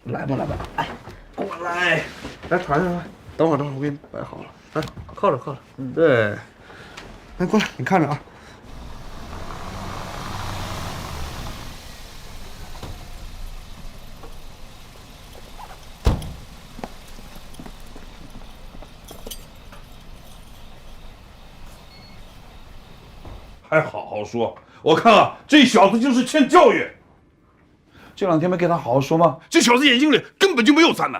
Speaker 11: 来吧，哎，过来，来躺下来，等会儿，我给你摆好了，来，靠着，对，来过来，你看着啊。
Speaker 9: 还好好说，我看啊，这小子就是欠教育。这2天没给他好好说吗？这小子眼睛里根本就没有咱们。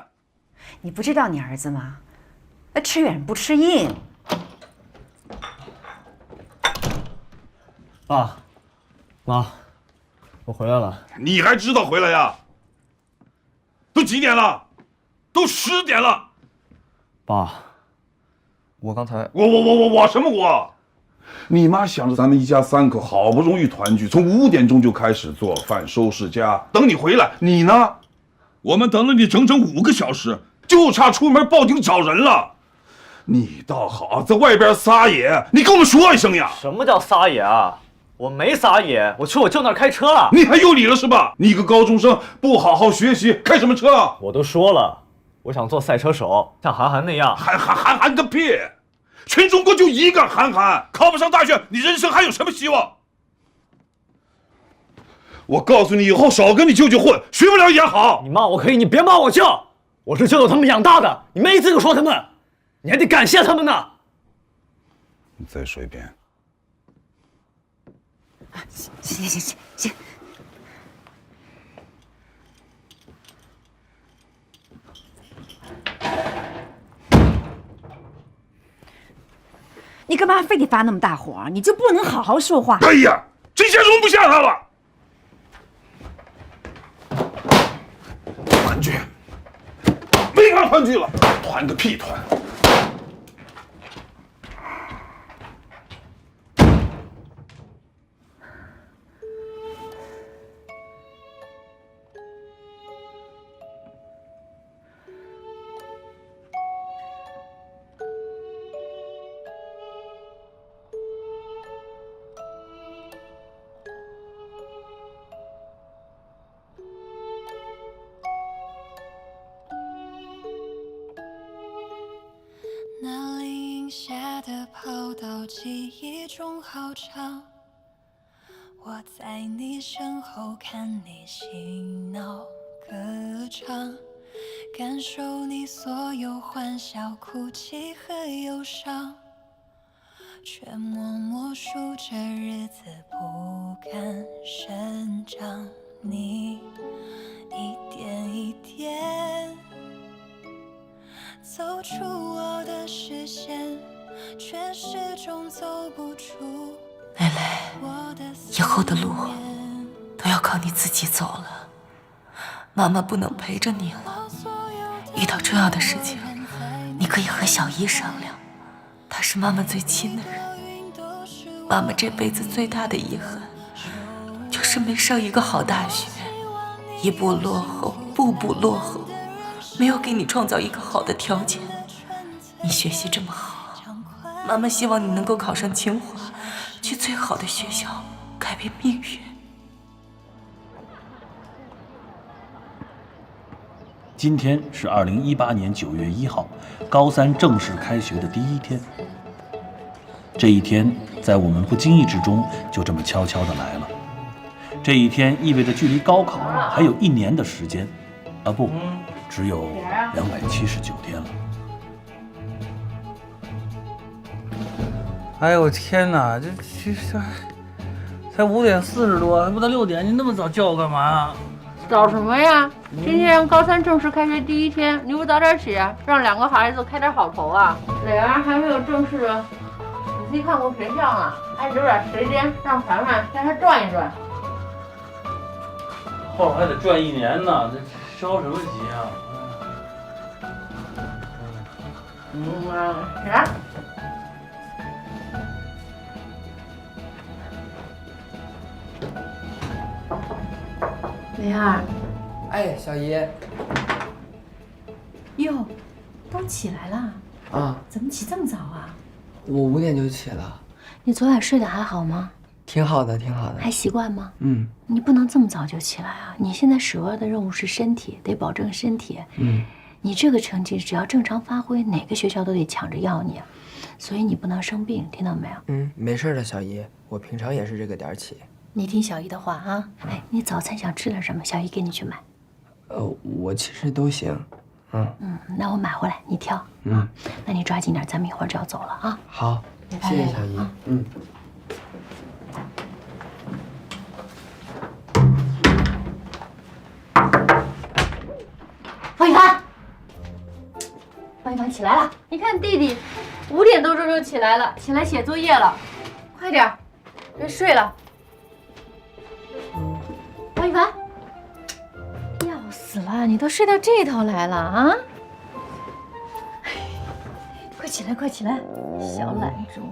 Speaker 10: 你不知道你儿子吗？吃软不吃硬。
Speaker 11: 爸，妈，我回来了。
Speaker 9: 你还知道回来呀？都几点了？都10点了。
Speaker 11: 爸，我刚才
Speaker 9: 我什么我？你妈想着咱们一家3口好不容易团聚，从5点钟就开始做饭收拾家，等你回来。你呢？我们等了你整整5个小时，就差出门报警找人了。你倒好，在外边撒野，你跟我们说一声呀！
Speaker 11: 什么叫撒野啊？我没撒野，我去我舅那儿开车了。
Speaker 9: 你还有理了是吧？你个高中生不好好学习，开什么车啊？
Speaker 11: 我都说了，我想做赛车手，像韩寒那样。
Speaker 9: 韩个屁！全中国就一个韩寒，考不上大学，你人生还有什么希望？我告诉你，以后少跟你舅舅混，学不了也好。
Speaker 11: 你骂我可以，你别骂我舅，我是舅舅他们养大的，你没资格说他们，你还得感谢他们呢。
Speaker 9: 你再说一遍。
Speaker 10: 行。
Speaker 7: 你干嘛非得发那么大火？你就不能好好说话？
Speaker 9: 哎呀，这些容不下他了。团聚，没法团聚了，团个屁团！
Speaker 14: 那林荫下的跑道，记忆中好长。我在你身后看你嬉闹歌唱，感受你所有欢笑、哭泣和忧伤，却默默数着日子不敢生长。你一点一点走出我的视线，却始终走不出。
Speaker 15: 蕾蕾，以后的路都要靠你自己走了，妈妈不能陪着你了。遇到重要的事情，你可以和小姨商量，她是妈妈最亲的人。妈妈这辈子最大的遗憾，就是没上一个好大学，一步落后，步步落后，没有给你创造一个好的条件。你学习这么好，妈妈希望你能够考上清华，去最好的学校，改变命运。
Speaker 1: 今天是2018年9月1号，高三正式开学的第一天。这一天在我们不经意之中就这么悄悄地来了。这一天意味着距离高考还有1年的时间，啊不，只有279天了。
Speaker 16: 哎呦天哪，这才5点40多，还不到6点，你那么早叫我干嘛？
Speaker 3: 早什么呀？今天高三正式开学第一天，你不早点起，让2个孩子开点好头啊？磊儿还没有正式仔细看过学校呢，还留点时间让凡凡带他转一转。
Speaker 16: 后边还得转1年呢，这着什么急啊？
Speaker 3: 啥？雷儿，
Speaker 4: 哎，小姨。
Speaker 3: 哟，都起来了
Speaker 4: 啊？
Speaker 3: 怎么起这么早啊？
Speaker 4: 我5点就起了。
Speaker 3: 你昨晚睡得还好吗？
Speaker 4: 挺好的，挺好的。
Speaker 3: 还习惯吗？
Speaker 4: 嗯。
Speaker 3: 你不能这么早就起来啊！你现在首要的任务是身体，得保证身体。
Speaker 4: 嗯。
Speaker 3: 你这个成绩只要正常发挥，哪个学校都得抢着要你，所以你不能生病，听到没有？
Speaker 4: 嗯，没事的，小姨，我平常也是这个点起。
Speaker 3: 你听小姨的话啊！哎，你早餐想吃点什么？小姨给你去买。
Speaker 4: 我其实都行。
Speaker 3: 那我买回来，你挑。那你抓紧点，咱们一会儿就要走了啊。
Speaker 4: 好，谢谢小姨。
Speaker 3: 方一凡，方一凡起来了！你看弟弟5点多钟就起来了，起来写作业了，快点，别睡了。方一凡，要死了，你都睡到这头来了啊！快起来，快起来，小懒猪！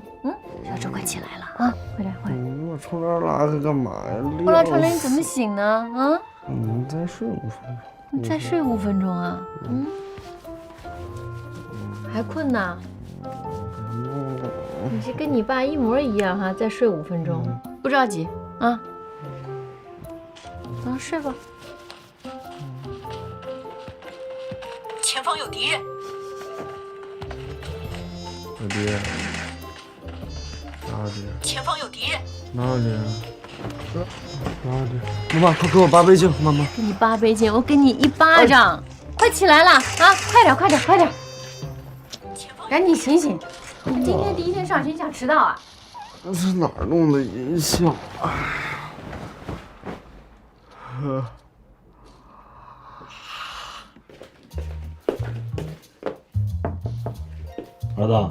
Speaker 3: 小猪快起来了啊！快点，快点！
Speaker 11: 我冲这拉开干嘛呀？
Speaker 3: 后来传来你怎么醒呢？啊？
Speaker 11: 再睡5分钟。
Speaker 3: 你再睡5分钟啊？还困呢？你是跟你爸一模一样哈，再睡5分钟，不着急啊。睡吧。
Speaker 15: 前方有敌人。
Speaker 11: 我爹，哪里？
Speaker 15: 前方有敌人。
Speaker 11: 哪里？哪里？妈妈，快给我8杯敬，妈妈。
Speaker 3: 给你8杯敬，我给你1巴掌。快起来了啊！快点，快点，快点！赶紧醒醒！你今天第一天上学，你想迟到啊？
Speaker 11: 这哪儿弄的音效？
Speaker 1: 儿子，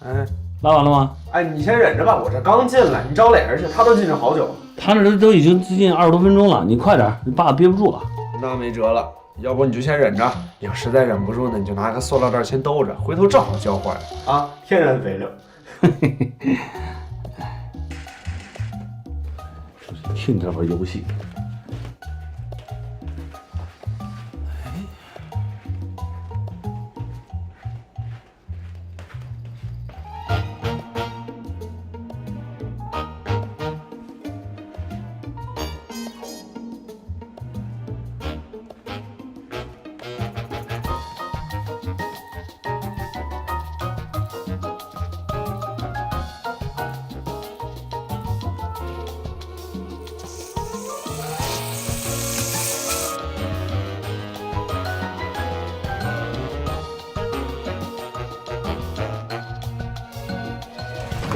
Speaker 11: 哎，
Speaker 1: 拉完了吗？
Speaker 11: 哎，你先忍着吧，我这刚进来，你找磊儿去，他都进去好久了。
Speaker 1: 他那都已经近20多分钟了，你快点，你爸憋不住了。
Speaker 11: 那没辙了，要不你就先忍着，你要实在忍不住呢，你就拿个塑料袋先兜着，回头正好交换啊，天然肥料。
Speaker 1: 听这会游戏。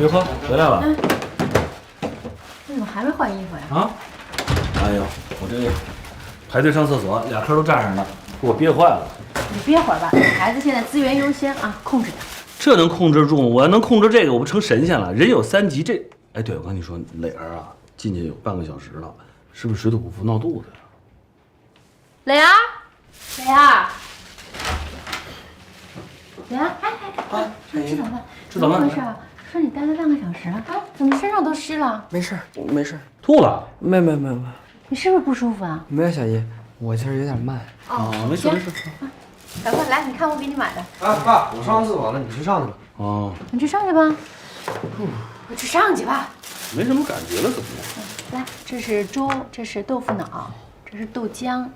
Speaker 1: 哟呵，回来了。
Speaker 3: 你怎么还没换衣服呀？
Speaker 1: 啊？哎呦，我这排队上厕所，2科都站上了，给我憋坏了。
Speaker 3: 你憋会儿吧，孩子现在资源优先啊，控制点。
Speaker 1: 这能控制住吗？我要能控制这个，我不成神仙了。人有3急，这……哎，对，我跟你说，磊儿啊，进去有半个小时了，是不是水土不服闹肚子呀？
Speaker 3: 磊儿，磊儿，磊儿，哎，吃早饭，
Speaker 1: 吃早饭。
Speaker 3: 怎么回事啊？说你待了半个小时了，啊，怎么身上都湿了？
Speaker 4: 没事，没事。
Speaker 1: 吐了？
Speaker 4: 没。
Speaker 3: 你是不是不舒服啊？
Speaker 4: 没有，小姨，我今儿有点慢。
Speaker 1: 哦，没事。
Speaker 3: 赶快来，你看我给你买的。
Speaker 11: 啊，爸，我上完厕所了，你去上去吧。
Speaker 1: 哦，
Speaker 3: 你去上去吧。我去上去吧。
Speaker 1: 没什么感觉了，怎么样？
Speaker 3: 来，这是粥，这是豆腐脑，这是豆浆。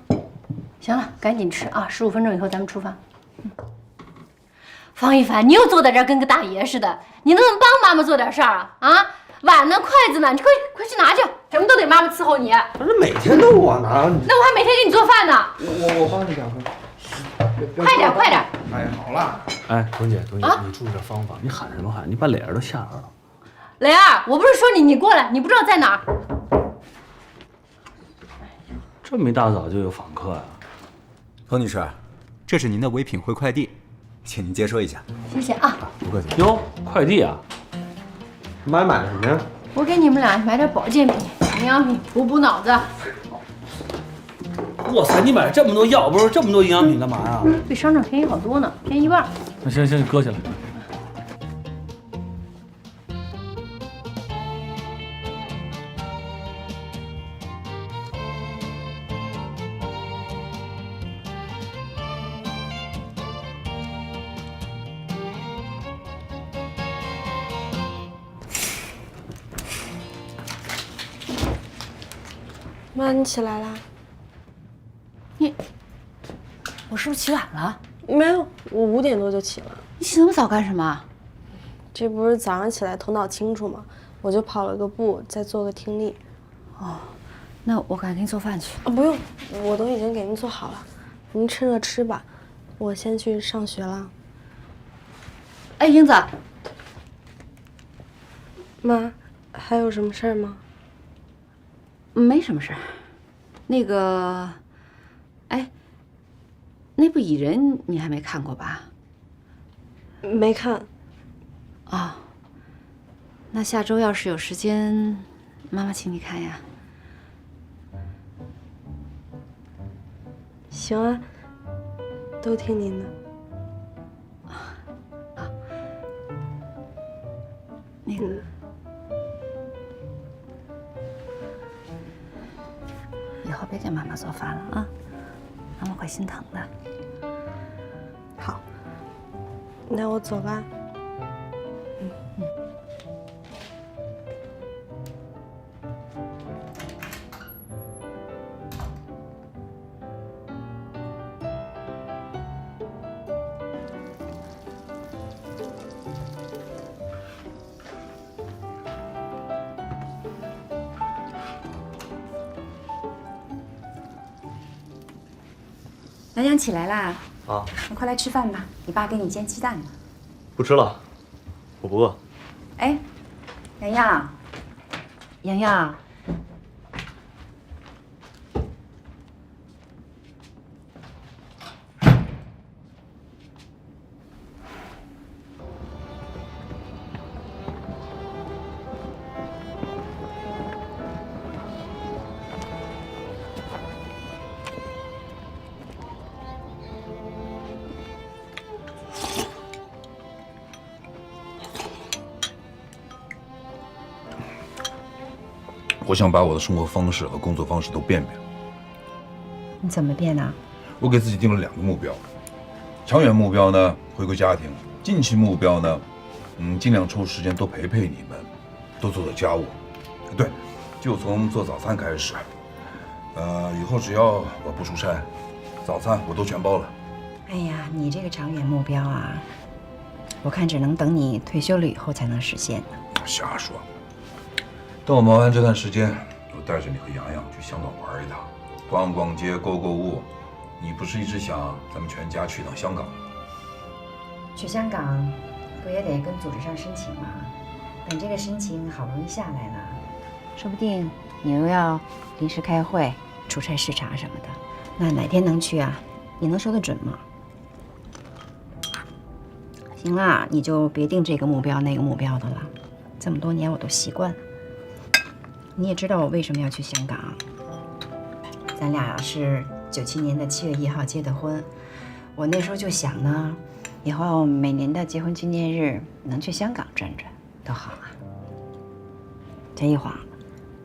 Speaker 3: 行了，赶紧吃啊！15分钟以后咱们出发。方一凡，你又坐在这儿跟个大爷似的，你能不能帮妈妈做点事儿啊？啊，碗呢，筷子呢，你快去拿去，什么都得妈妈伺候你。
Speaker 11: 不是每天都我拿，
Speaker 3: 那我还每天给你做饭呢。
Speaker 4: 我帮你2份。
Speaker 3: 快点！
Speaker 11: 哎，好了。
Speaker 1: 哎，彤姐，你注意这方法，你喊什么喊？你把磊儿都吓着了。
Speaker 3: 磊儿，我不是说你过来，你不知道在哪儿。
Speaker 1: 这么一大早就有访客呀？
Speaker 17: 冯女士，这是您的唯品会快递，请您接收一下。
Speaker 3: 谢谢啊。
Speaker 17: 不客气。
Speaker 1: 哟，快递啊？
Speaker 11: 买的什么呀？
Speaker 3: 我给你们俩买点保健品、营养品，补脑子。
Speaker 1: 哇塞，你买这么多药，不是这么多营养品干嘛呀？
Speaker 3: 比商场便宜好多呢，便宜1半。
Speaker 1: 那行，你搁起来。
Speaker 12: 妈，你起来啦？
Speaker 3: 我是不是起晚了？
Speaker 12: 没有，我5点多就起了。
Speaker 3: 你起那么早干什么？
Speaker 12: 这不是早上起来头脑清楚吗？我就跑了个步，再做个听力。
Speaker 3: 哦，那我赶紧给你做饭去。
Speaker 12: 啊，不用，我都已经给您做好了，您趁热吃吧。我先去上学了。
Speaker 3: 哎，英子，
Speaker 12: 妈，还有什么事儿吗？
Speaker 3: 没什么事儿。那个，哎，那部《蚁人》你还没看过吧？
Speaker 12: 没看。
Speaker 3: 啊，那下周要是有时间，妈妈请你看呀。
Speaker 12: 行啊，都听您的。
Speaker 3: 那个，以后别给妈妈做饭了啊，妈妈会心疼的。
Speaker 12: 好，那我走吧。
Speaker 10: 洋洋起来啦！
Speaker 11: 啊，
Speaker 10: 你快来吃饭吧，你爸给你煎鸡蛋呢。
Speaker 11: 不吃了，我不饿。
Speaker 10: 哎，洋洋，洋洋，
Speaker 9: 我想把我的生活方式和工作方式都变变。
Speaker 10: 你怎么变呢？
Speaker 9: 我给自己定了2个目标，长远目标呢，回归家庭；近期目标呢，尽量抽时间多陪陪你们，多做做家务。对，就从做早餐开始。以后只要我不出差，早餐我都全包了。
Speaker 10: 哎呀，你这个长远目标啊，我看只能等你退休了以后才能实现呢。
Speaker 9: 瞎说！等我忙完这段时间，我带着你和洋洋去香港玩一趟，逛逛街、购购物。你不是一直想咱们全家去趟香港吗？
Speaker 10: 去香港不也得跟组织上申请吗？等这个申请好不容易下来了，说不定你又要临时开会、出差视察什么的，那哪天能去啊？你能说得准吗？行了，你就别定这个目标那个目标的了，这么多年我都习惯了。你也知道我为什么要去香港，咱俩是97年的7月1号结的婚，我那时候就想呢，以后每年的结婚纪念日能去香港转转多好啊！这一晃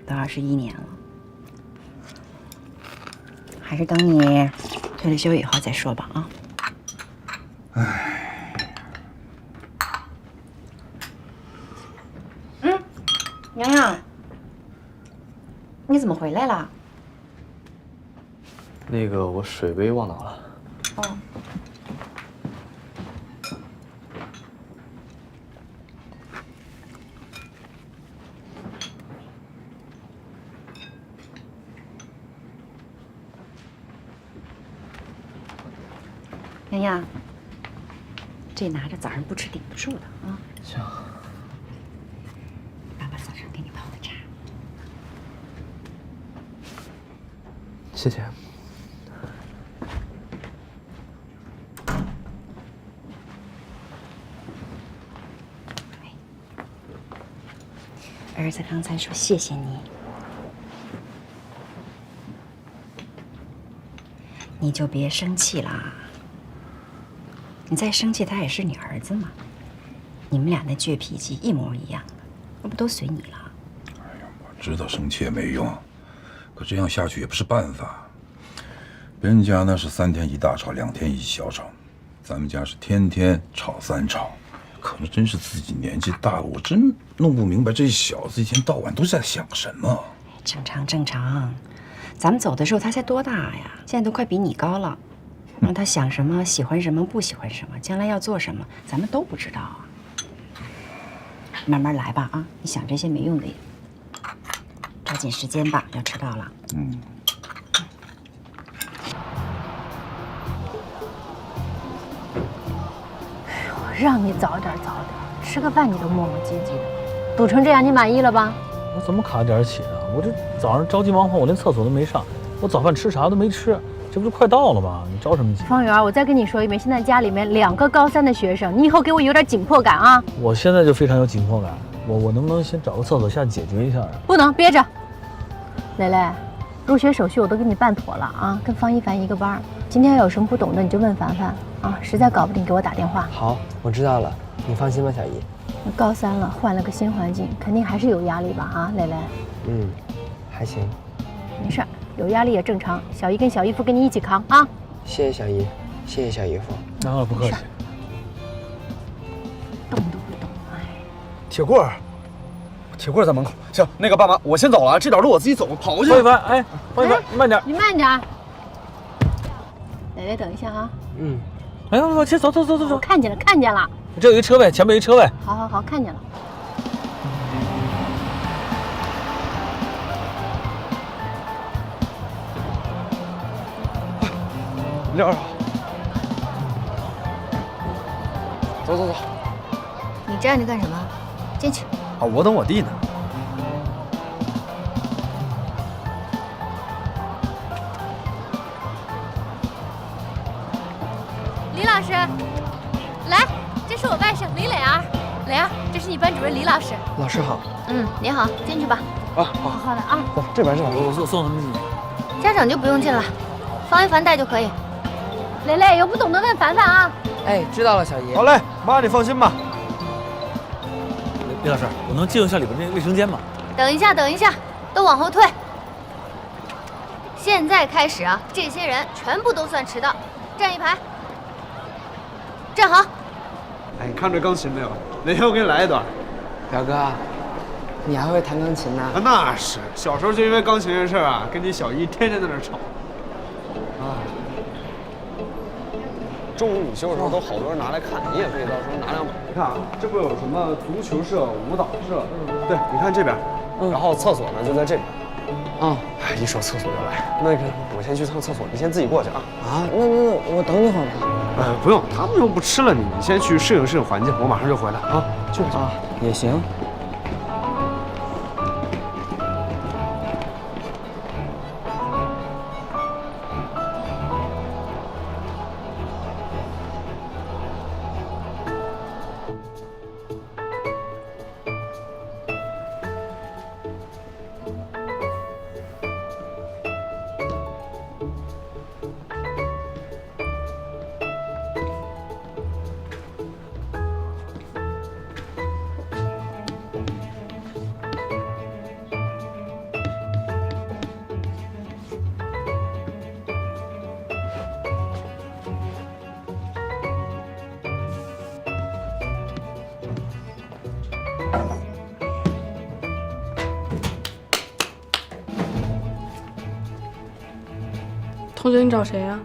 Speaker 10: 都21年了，还是等你退了休以后再说吧啊！
Speaker 9: 唉。
Speaker 10: 洋洋，你怎么回来了？
Speaker 11: 那个，我水杯忘拿了。
Speaker 10: 哦。洋洋，这拿着早上不吃顶不住的啊。
Speaker 11: 行。谢谢。
Speaker 10: 儿子刚才说谢谢你，你就别生气啦。你再生气，他也是你儿子嘛。你们俩那倔脾气一模一样的，那不都随你了？
Speaker 9: 哎呀，我知道生气也没用。可这样下去也不是办法。别人家那是3天一大吵，2天一小吵，咱们家是天天吵3吵。可能真是自己年纪大了，我真弄不明白这小子一天到晚都在想什么。
Speaker 10: 正常正常，咱们走的时候他才多大呀？现在都快比你高了。让他想什么、喜欢什么、不喜欢什么，将来要做什么，咱们都不知道啊。慢慢来吧啊！你想这些没用的。抓紧时间吧，要迟到了。
Speaker 3: 我让你早点早点，吃个饭你都磨磨唧唧的，堵成这样，你满意了吧？
Speaker 16: 我怎么卡点起啊？我这早上着急忙慌，我连厕所都没上，我早饭吃啥都没吃，这不就快到了吗？你着什么急？
Speaker 3: 方圆，我再跟你说一遍，现在家里面2个高3的学生，你以后给我有点紧迫感啊！
Speaker 16: 我现在就非常有紧迫感，我能不能先找个厕所下解决一下啊？
Speaker 3: 不能憋着。蕾蕾，入学手续我都给你办妥了啊，跟方一凡一个班。今天要有什么不懂的你就问凡凡啊，实在搞不定给我打电话。
Speaker 4: 好，我知道了，你放心吧，小姨。
Speaker 3: 高3了，换了个新环境，肯定还是有压力吧？啊，蕾蕾。
Speaker 4: 还行。
Speaker 3: 没事，有压力也正常。小姨跟小姨夫跟你一起扛啊。
Speaker 4: 谢谢小姨，谢谢小姨夫。
Speaker 16: 那不客气。
Speaker 3: 动都不动，哎。
Speaker 11: 铁棍儿。铁棍在门口。行，那个爸妈，我先走了，这点路我自己走，跑过去。
Speaker 16: 方一凡，哎，方一凡，慢点。
Speaker 3: 你慢点。蕾蕾，等一下啊。
Speaker 16: 哎，我先走。
Speaker 3: 我看见了，看见了。
Speaker 16: 这有一车位，前面有一车位。
Speaker 3: 好，看见了。
Speaker 11: 撂上。走。
Speaker 5: 你站着干什么？进去。
Speaker 11: 啊，我等我弟呢。
Speaker 3: 李老师，来，这是我外甥李磊儿。磊儿，这是你班主任李老师。
Speaker 4: 老师好。
Speaker 3: 你好，进去吧。
Speaker 11: 好
Speaker 3: 好的啊。
Speaker 11: 走，这边是哪？
Speaker 16: 我送他们进去。
Speaker 5: 家长就不用进了，方一凡带就可以。
Speaker 3: 蕾蕾，有不懂的问凡凡啊。
Speaker 4: 哎，知道了，小姨。
Speaker 11: 好嘞，妈你放心吧。
Speaker 16: 李老师，我能借用一下里边那卫生间吗？
Speaker 5: 等一下，
Speaker 18: 都往后退。现在开始啊，这些人全部都算迟到，站一排，站好。
Speaker 11: 哎，你看这钢琴没有？哪天我给你来一段。
Speaker 4: 表哥，你还会弹钢琴呢？
Speaker 11: 啊，那是，小时候就因为钢琴这事儿啊，跟你小姨天天在那吵。啊。中午午休的时候都好多人拿来看，你也可以到时候拿2本。你看啊，这不有什么足球社、舞蹈社？对，你看这边，然后厕所呢就在这边。哎，一说厕所就来。那个，我先去趟厕所，你先自己过去啊。
Speaker 4: 那我等你会儿吧。
Speaker 11: 不用，他们又不吃了你先去适应环境，我马上就回来啊。就是
Speaker 4: 啊，也行。
Speaker 12: 同学，你找谁呀？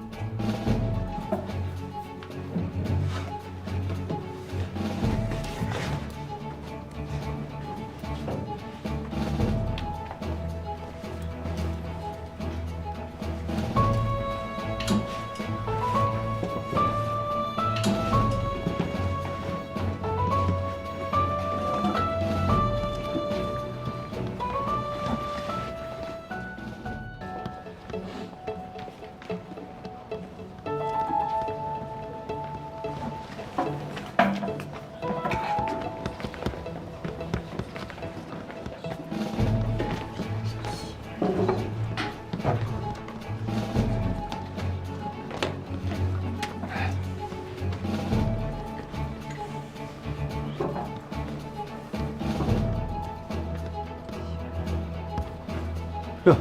Speaker 11: 哟，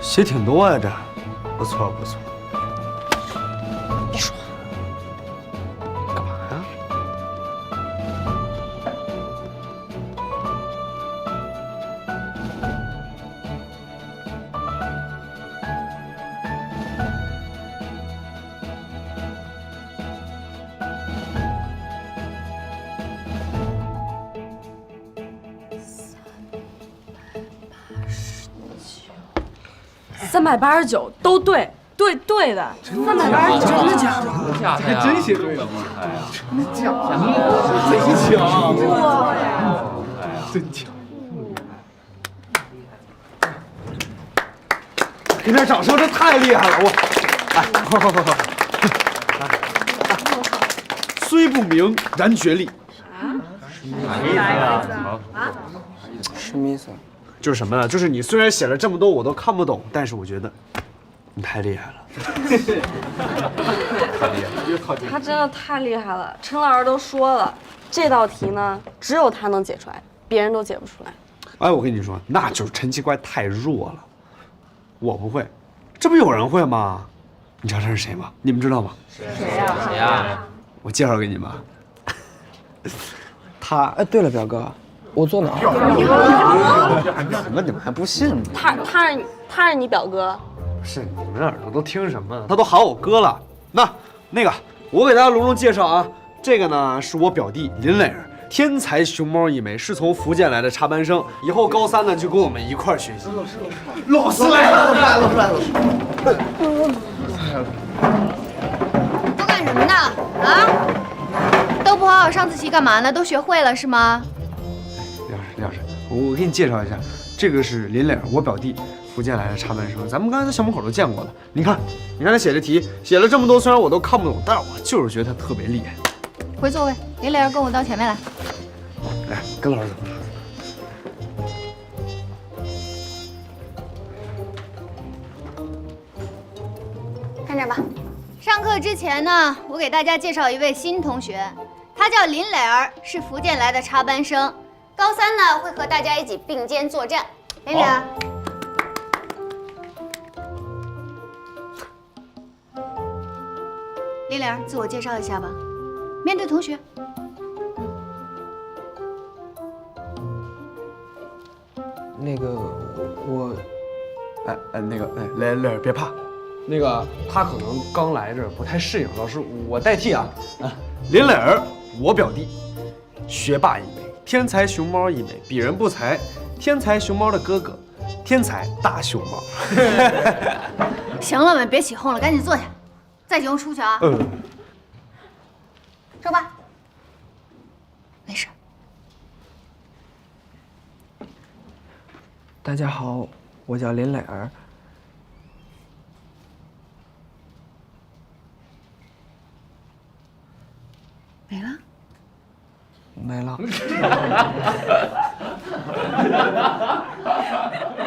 Speaker 11: 写挺多呀，这不错不错。别说，干嘛呀？389
Speaker 12: 都对的，389，
Speaker 6: 真的假的？
Speaker 1: 还真写对了吗？
Speaker 6: 真的假的？
Speaker 1: 贼强！
Speaker 11: 真强！给点掌声，这太厉害了！好。虽不明，然觉厉。
Speaker 12: 啥意思啊？
Speaker 4: 什么意思？
Speaker 11: 就是什么呢？就是你虽然写了这么多我都看不懂，但是我觉得你太厉害了。
Speaker 12: 他真的太厉害了，陈老师都说了，这道题呢只有他能解出来，别人都解不出来。
Speaker 11: 哎，我跟你说，那就是陈其怪太弱了，我不会，这不有人会吗？你知道他是谁吗？你们知道吗？
Speaker 12: 谁呀？
Speaker 11: 我介绍给你们。他，
Speaker 4: 哎，对了，表哥，我坐哪？
Speaker 11: 什么？你们还不信吗？
Speaker 12: 他是你表哥？
Speaker 11: 不是，你们耳朵都听什么？他都喊我哥了。那个，我给大家隆重介绍啊，这个呢是我表弟林磊儿，天才熊猫一枚，是从福建来的插班生，以后高3呢就跟我们一块儿学习。老师来了！
Speaker 18: 都干什么呢？啊？都不好好上自习干嘛呢？都学会了是吗？
Speaker 11: 李老师，我给你介绍一下，这个是林磊，我表弟，福建来的插班生，咱们刚才在校门口都见过了。你看他写的题，写了这么多，虽然我都看不懂，但是我就是觉得他特别厉害。
Speaker 18: 回座位，林磊儿跟我到前面来。
Speaker 11: 来，跟老师走。
Speaker 18: 看这儿吧。上课之前呢，我给大家介绍一位新同学，他叫林磊儿，是福建来的插班生，高3呢会和大家一起并肩作战。玲玲，玲玲，自我介绍一下吧，面对同学。
Speaker 11: 那个我，那个蕾儿别怕，那个他可能刚来这儿不太适应，老师我代替啊。林蕾儿，我表弟，学霸一枚，天才熊猫一枚，鄙人不才，天才熊猫的哥哥，天才大熊猫。
Speaker 18: 行了，们别起哄了，赶紧坐下，再起哄出去啊。说吧。没事。
Speaker 4: 大家好，我叫林蕾儿。
Speaker 18: 没了。
Speaker 4: 没了。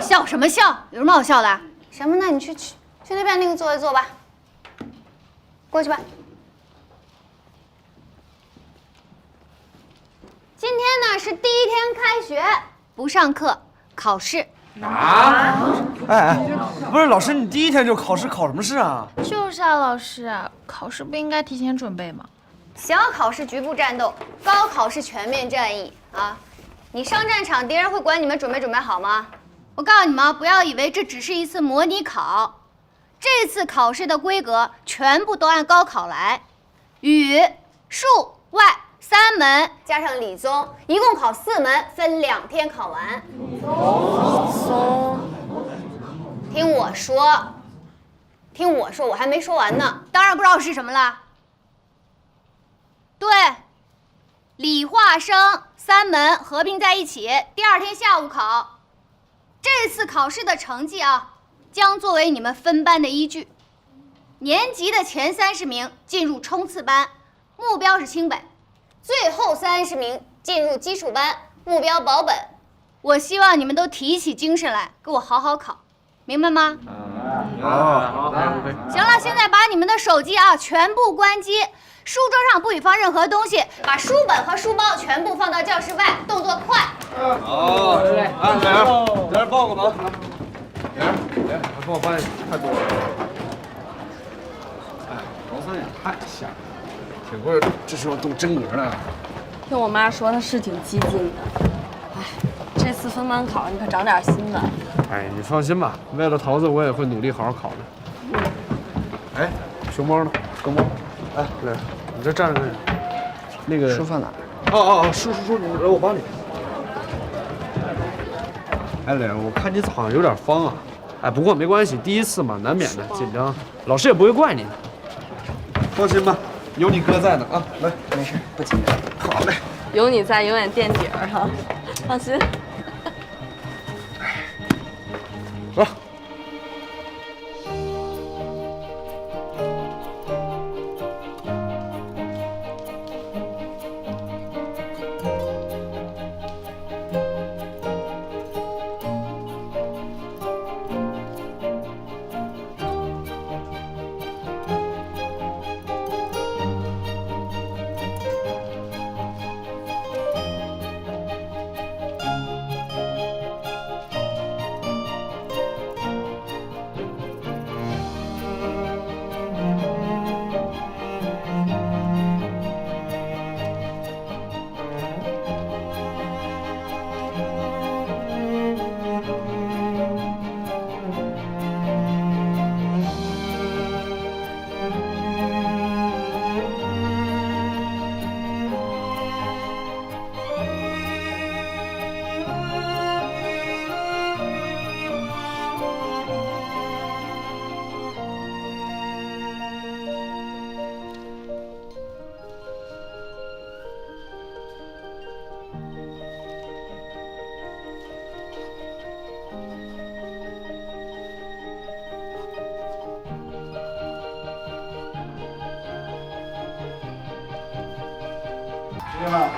Speaker 18: 笑什么笑？有什么好笑的？什么呢？你去那边那个座位坐吧。过去吧。今天呢是第一天开学，不上课，考试。
Speaker 11: 不是老师，你第一天就考试，考什么试啊？
Speaker 8: 就是啊，老师，考试不应该提前准备吗？
Speaker 18: 小考是局部战斗，高考是全面战役啊！你上战场，敌人会管你们准备好吗？我告诉你们啊，不要以为这只是一次模拟考，这次考试的规格全部都按高考来，语、数、外3门加上理综，一共考4门，分2天考完。听我说，我还没说完呢。当然不知道是什么了。对，理化生3门合并在一起，第2天下午考。这次考试的成绩啊，将作为你们分班的依据。年级的前30名进入冲刺班，目标是清北；最后30名进入基础班，目标保本。我希望你们都提起精神来，给我好好考，明白吗？
Speaker 11: 好。
Speaker 18: 行了，现在把你们的手机啊全部关机。书桌上不许放任何东西，把书本和书包全部放到教室外，动作快。
Speaker 11: 好，蕾儿报个忙。蕾儿，帮我搬，太多了。高三也太吓人了，铁棍这时候动真格了。
Speaker 12: 听我妈说，她是挺激进的。这次分班考你可长点心吧。
Speaker 11: 你放心吧，为了桃子，我也会努力好好考的。熊猫呢？狗猫。蕾儿，你这站着干啥？那个
Speaker 4: 书放哪儿？
Speaker 11: 书，我帮你。蕾儿，我看你好像有点慌啊。不过没关系，第一次嘛，难免的紧张，老师也不会怪你的。放心吧，有你哥在呢啊。来，
Speaker 4: 没事，不紧张。
Speaker 11: 好嘞。
Speaker 12: 有你在，永远垫底儿哈，放心。
Speaker 11: 走。
Speaker 19: 同学们，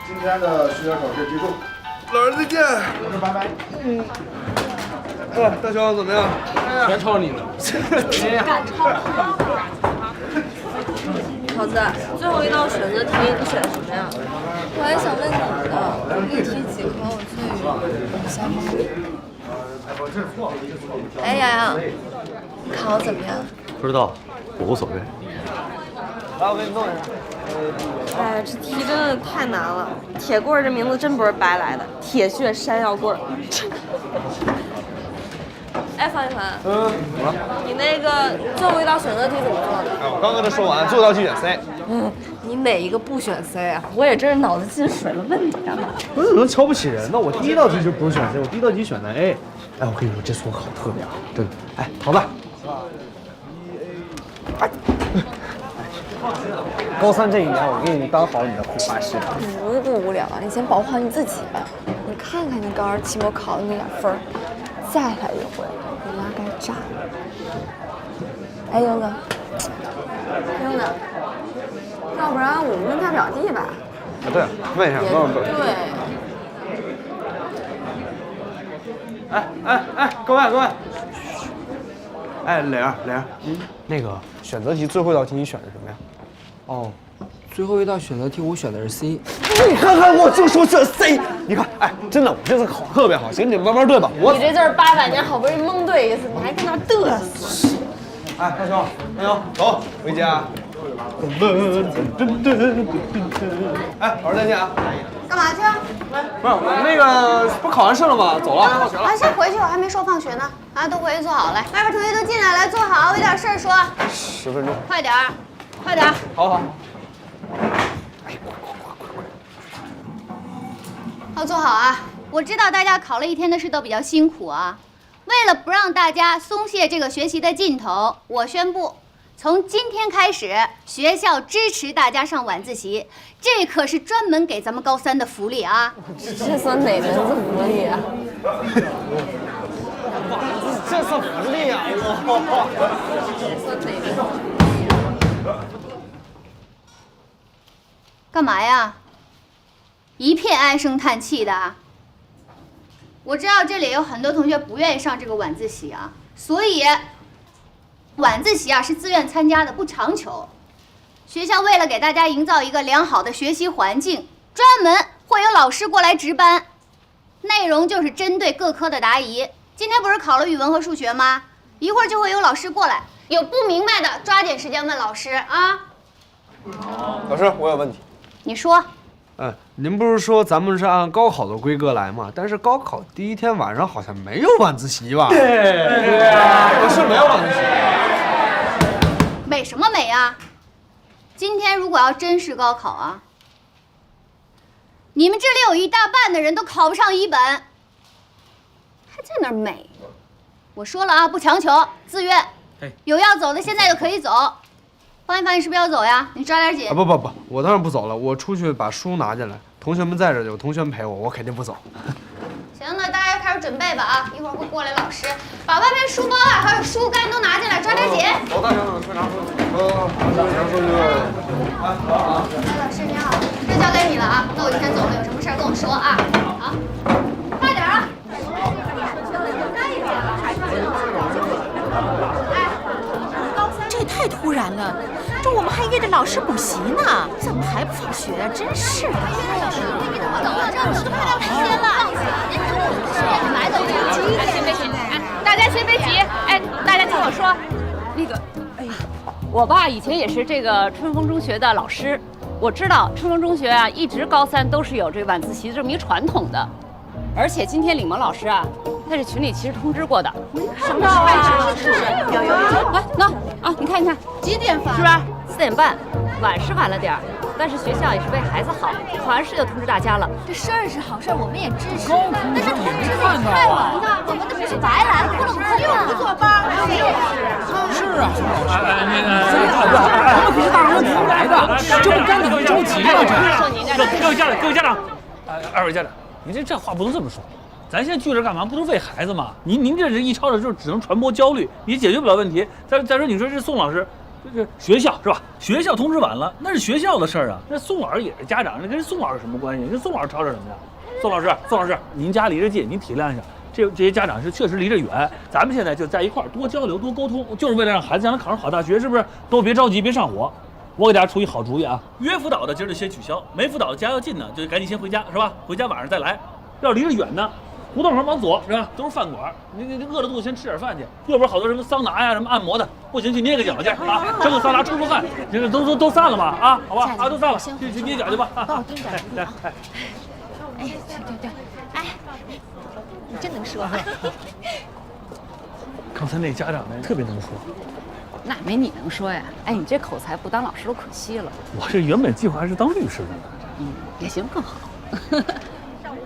Speaker 19: 今天的数学考试记住。
Speaker 11: 老师再见。
Speaker 19: 老师拜拜。
Speaker 11: 大雄怎么样？
Speaker 2: 全抄你的。
Speaker 12: 敢抄？桃子，最后一道选择题你选什么呀？
Speaker 8: 我还想问你呢，例题几何我最想
Speaker 12: 哎，洋洋，你考得怎么样？
Speaker 11: 不知道，我无所谓。来，我给你弄一下。
Speaker 12: 哎，这题真的太难了。铁棍儿这名字真不是白来的，铁血山药棍儿。哎，方一凡，
Speaker 11: 怎么了？
Speaker 12: 你那个最后一道选择题怎么做的？
Speaker 11: 哎，我刚跟他说完，最后一道题选 C。
Speaker 12: 你哪一个不选 C 啊？我也真是脑子进水了，问你干嘛？
Speaker 11: 我怎么能瞧不起人呢？我第一道题就不是选 C， 我第一道题选的 A。哎，我跟你说，这次我考得特别好，真的。哎，桃子，高三这一年，我给你当好你的护发师。
Speaker 12: 无不无聊啊！你先保护好你自己吧。你看看你高二期末考的那点分儿，再来一回，你妈该炸了。哎，英子，英子，要不然我们问他表弟吧？
Speaker 11: 啊，对，问一下，问问表弟。
Speaker 12: 对。
Speaker 11: 哎，各位，哎，磊儿，那个选择题最后一道题你选的什么呀？
Speaker 4: 哦，最后一道选择题我选的是 C。
Speaker 11: 你看看，我就说选 C。你看，哎，真的，我这次考特别好，行，你们慢慢对吧。
Speaker 12: 你这就是800年好不容易蒙对一次，你还跟那嘚瑟。
Speaker 11: 哎，大雄，走，回家。哎，老师再见啊。
Speaker 18: 干嘛去？
Speaker 11: 不是，我们那个不考完试了吗？走了，放学了。
Speaker 18: 啊，先回去，我还没说放学呢。啊，都回去坐好了。外边同学都进来了，坐好，我有点事儿说。
Speaker 11: 10分钟。
Speaker 18: 快点儿，快点儿。
Speaker 11: 好。
Speaker 18: 好，坐好啊！我知道大家考了一天的试都比较辛苦啊。为了不让大家松懈这个学习的劲头，我宣布，从今天开始，学校支持大家上晚自习，这可是专门给咱们高三的福利啊！
Speaker 12: 这算哪门子福利啊？
Speaker 11: 这算福利啊！
Speaker 18: 干嘛呀？一片唉声叹气的。我知道这里有很多同学不愿意上这个晚自习啊，所以晚自习啊是自愿参加的，不强求。学校为了给大家营造一个良好的学习环境，专门会有老师过来值班，内容就是针对各科的答疑。今天不是考了语文和数学吗？一会儿就会有老师过来，有不明白的抓紧时间问老师啊。
Speaker 11: 老师，我有问题。
Speaker 18: 你说。
Speaker 11: 您不是说咱们是按高考的规格来吗？但是高考第一天晚上好像没有晚自习吧？对啊，我是没有晚自习。
Speaker 18: 美什么美啊？今天如果要真是高考啊，你们这里有一大半的人都考不上1本，还在那儿美。我说了啊，不强求，自愿。有要走的现在就可以走。方一凡，你是不是要走呀？你抓点紧。
Speaker 11: 不，我当然不走了，我出去把书拿进来。同学们在这，有同学们陪我，我肯定不走。
Speaker 18: 行，那大家开始准备吧啊！一会儿会过来老师，把外面书包啊还有书干都拿进来，抓点紧。
Speaker 11: 走，大强，去拿书去。拿书去。
Speaker 18: 好，老师你好，这交给你了啊。那我就先走了，有什么事跟我说啊。好，快点啊！
Speaker 7: 这也太突然了，这我们还约着老师补习呢，怎么还不放学啊？真是的！
Speaker 20: 大家先别急，哎，大家听我说，那个，哎呀，我爸以前也是这个春风中学的老师，我知道春风中学啊，一直高三都是有这个晚自习这么一个传统的，而且今天李萌老师啊，在这群里其实通知过的。什么时候？有。哎，那啊，你看，
Speaker 18: 几点发？
Speaker 20: 是不是4点半？晚是晚了点儿，但是学校也是为孩子好，考完试就通知大家了。
Speaker 18: 这事儿是好事，我们也支持。但是通知的也太晚了，我们的不是白来了，扑棱空又不坐班。
Speaker 16: 是啊，他们可是大热天来的，这不干得很着急吗？各位家长，二位家长，您这话不能这么说。咱现在聚这干嘛？不都是为孩子吗？您这人一吵吵就只能传播焦虑，也解决不了问题。再说，你说这宋老师，这学校是吧？学校通知晚了，那是学校的事儿啊。那宋老师也是家长，那跟宋老师有什么关系？跟宋老师吵吵什么呀？宋老师，您家离着近，您体谅一下。这些家长是确实离着远，咱们现在就在一块儿多交流、多沟通，就是为了让孩子将来考上好大学，是不是？都别着急，别上火。我给大家出一好主意啊，约辅导的今儿就先取消，没辅导的家要近呢，就赶紧先回家，是吧？回家晚上再来。要离着远呢，胡同口往左是吧？都是饭馆，你饿着肚子先吃点饭去。右边好多什么桑拿呀，什么按摩的，不行去捏个脚去啊，蒸个桑拿出汗。这个都散了吧啊？好吧啊，都散了，去捏脚去吧。
Speaker 3: 帮我盯着。
Speaker 16: 来。
Speaker 3: 哎，对，哎，你真能说。
Speaker 16: 刚才那家长呢，特别能说。
Speaker 20: 那没你能说呀！哎，你这口才不当老师都可惜了。
Speaker 16: 我这原本计划是当律师的呢。
Speaker 20: 也行，更好。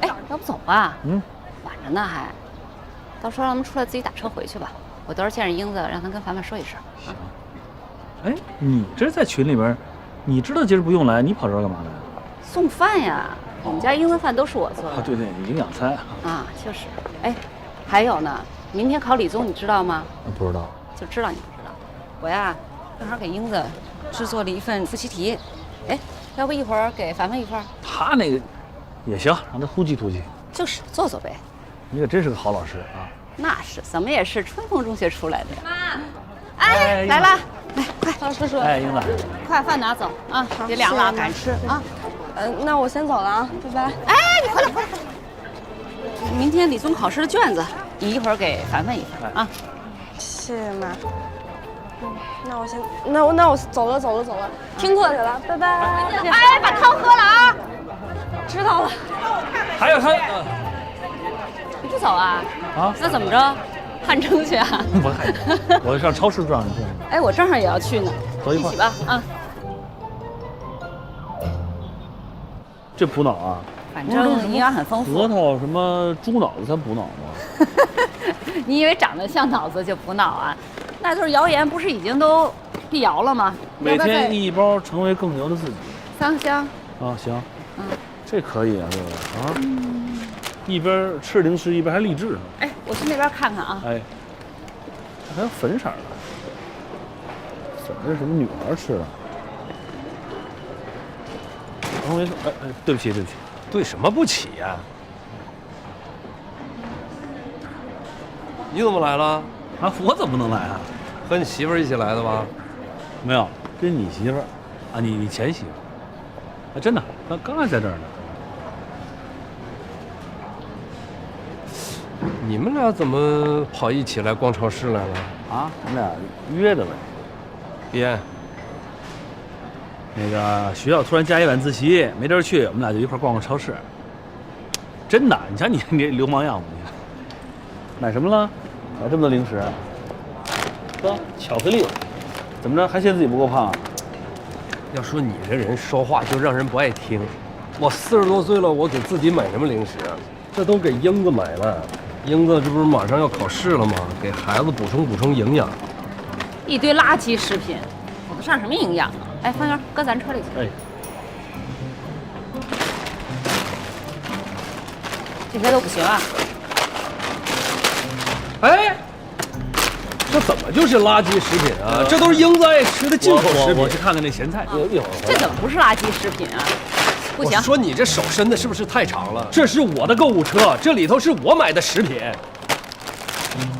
Speaker 20: 哎，要不走吧？晚着呢还，到时候让他们出来自己打车回去吧。我到时候见着英子，让他跟凡凡说一声。
Speaker 16: 行。哎，你这在群里边，你知道今儿不用来，你跑这儿干嘛来？
Speaker 20: 送饭呀，我们家英子饭都是我做的。
Speaker 16: 啊，对，营养餐
Speaker 20: 啊，就是。哎，还有呢，明天考理综，你知道吗？
Speaker 16: 不知道。
Speaker 20: 就知道你不知道。我呀，正好给英子制作了一份复习题。哎，要不一会儿给凡凡一份？
Speaker 16: 他那个也行，让他突击。
Speaker 20: 就是做做呗。
Speaker 16: 你可真是个好老师啊！
Speaker 20: 那是，怎么也是春风中学出来的。
Speaker 3: 妈，
Speaker 20: 哎，来了，来，快，
Speaker 12: 老师叔。
Speaker 16: 哎，英子，
Speaker 20: 快饭拿走啊，别凉了，赶紧吃啊。
Speaker 12: 那我先走了啊，拜拜。
Speaker 20: 哎，你回来。明天理综考试的卷子，你一会儿给凡凡一份啊。
Speaker 12: 谢谢妈。那我先，那我走了，听课去了，拜拜。
Speaker 20: 哎，把汤喝了啊。
Speaker 12: 知道了。
Speaker 16: 还有他，
Speaker 20: 你不走啊？
Speaker 16: 啊？
Speaker 20: 那怎么着？汗蒸去啊？
Speaker 16: 我上超市转转。
Speaker 20: 哎，我正好也要去呢，
Speaker 16: 走一
Speaker 20: 起吧啊。
Speaker 16: 这补脑啊？
Speaker 20: 反正营养很丰富。
Speaker 16: 核桃什么猪脑子才补脑吗？
Speaker 20: 你以为长得像脑子就补脑啊？那都是谣言，不是已经都辟谣了吗？
Speaker 16: 每天一包，成为更牛的自己。
Speaker 20: 香香。
Speaker 16: 啊，行。这可以啊，这个啊。一边吃零食一边还励志呢。
Speaker 20: 哎，我去那边看看啊。
Speaker 16: 哎，还有粉色的，粉是什么女孩吃的？我没说，哎，对不起，
Speaker 11: 对什么不起呀？你怎么来了？
Speaker 16: 啊，我怎么能来啊？
Speaker 11: 和你媳妇儿一起来的吧？
Speaker 16: 没有，跟你媳妇儿，啊，你前媳妇儿，啊，真的，刚还在这儿呢。
Speaker 11: 你们俩怎么跑一起来逛超市来了？
Speaker 16: 啊，我们俩约的呗。
Speaker 11: 别。
Speaker 16: 那个学校突然加一晚自习，没地儿去，我们俩就一块逛逛超市。真的，你瞧你流氓样子，你看。买什么了？买这么多零食。哥，巧克力。怎么着？还嫌自己不够胖啊？
Speaker 11: 要说你这人说话就让人不爱听。我40多岁了，我给自己买什么零食啊？这都给英子买了。英子这不是马上要考试了吗？给孩子补充营养。
Speaker 20: 一堆垃圾食品，补得上什么营养啊？哎，方圆，搁咱车里去。
Speaker 16: 哎。
Speaker 20: 这些都不行啊。
Speaker 11: 哎，这怎么就是垃圾食品啊？这都是英子爱吃的进口食品。
Speaker 16: 我去看看那咸菜，一会儿。
Speaker 20: 这怎么不是垃圾食品啊？不行。
Speaker 11: 我说你这手伸的是不是太长了？这是我的购物车，这里头是我买的食品。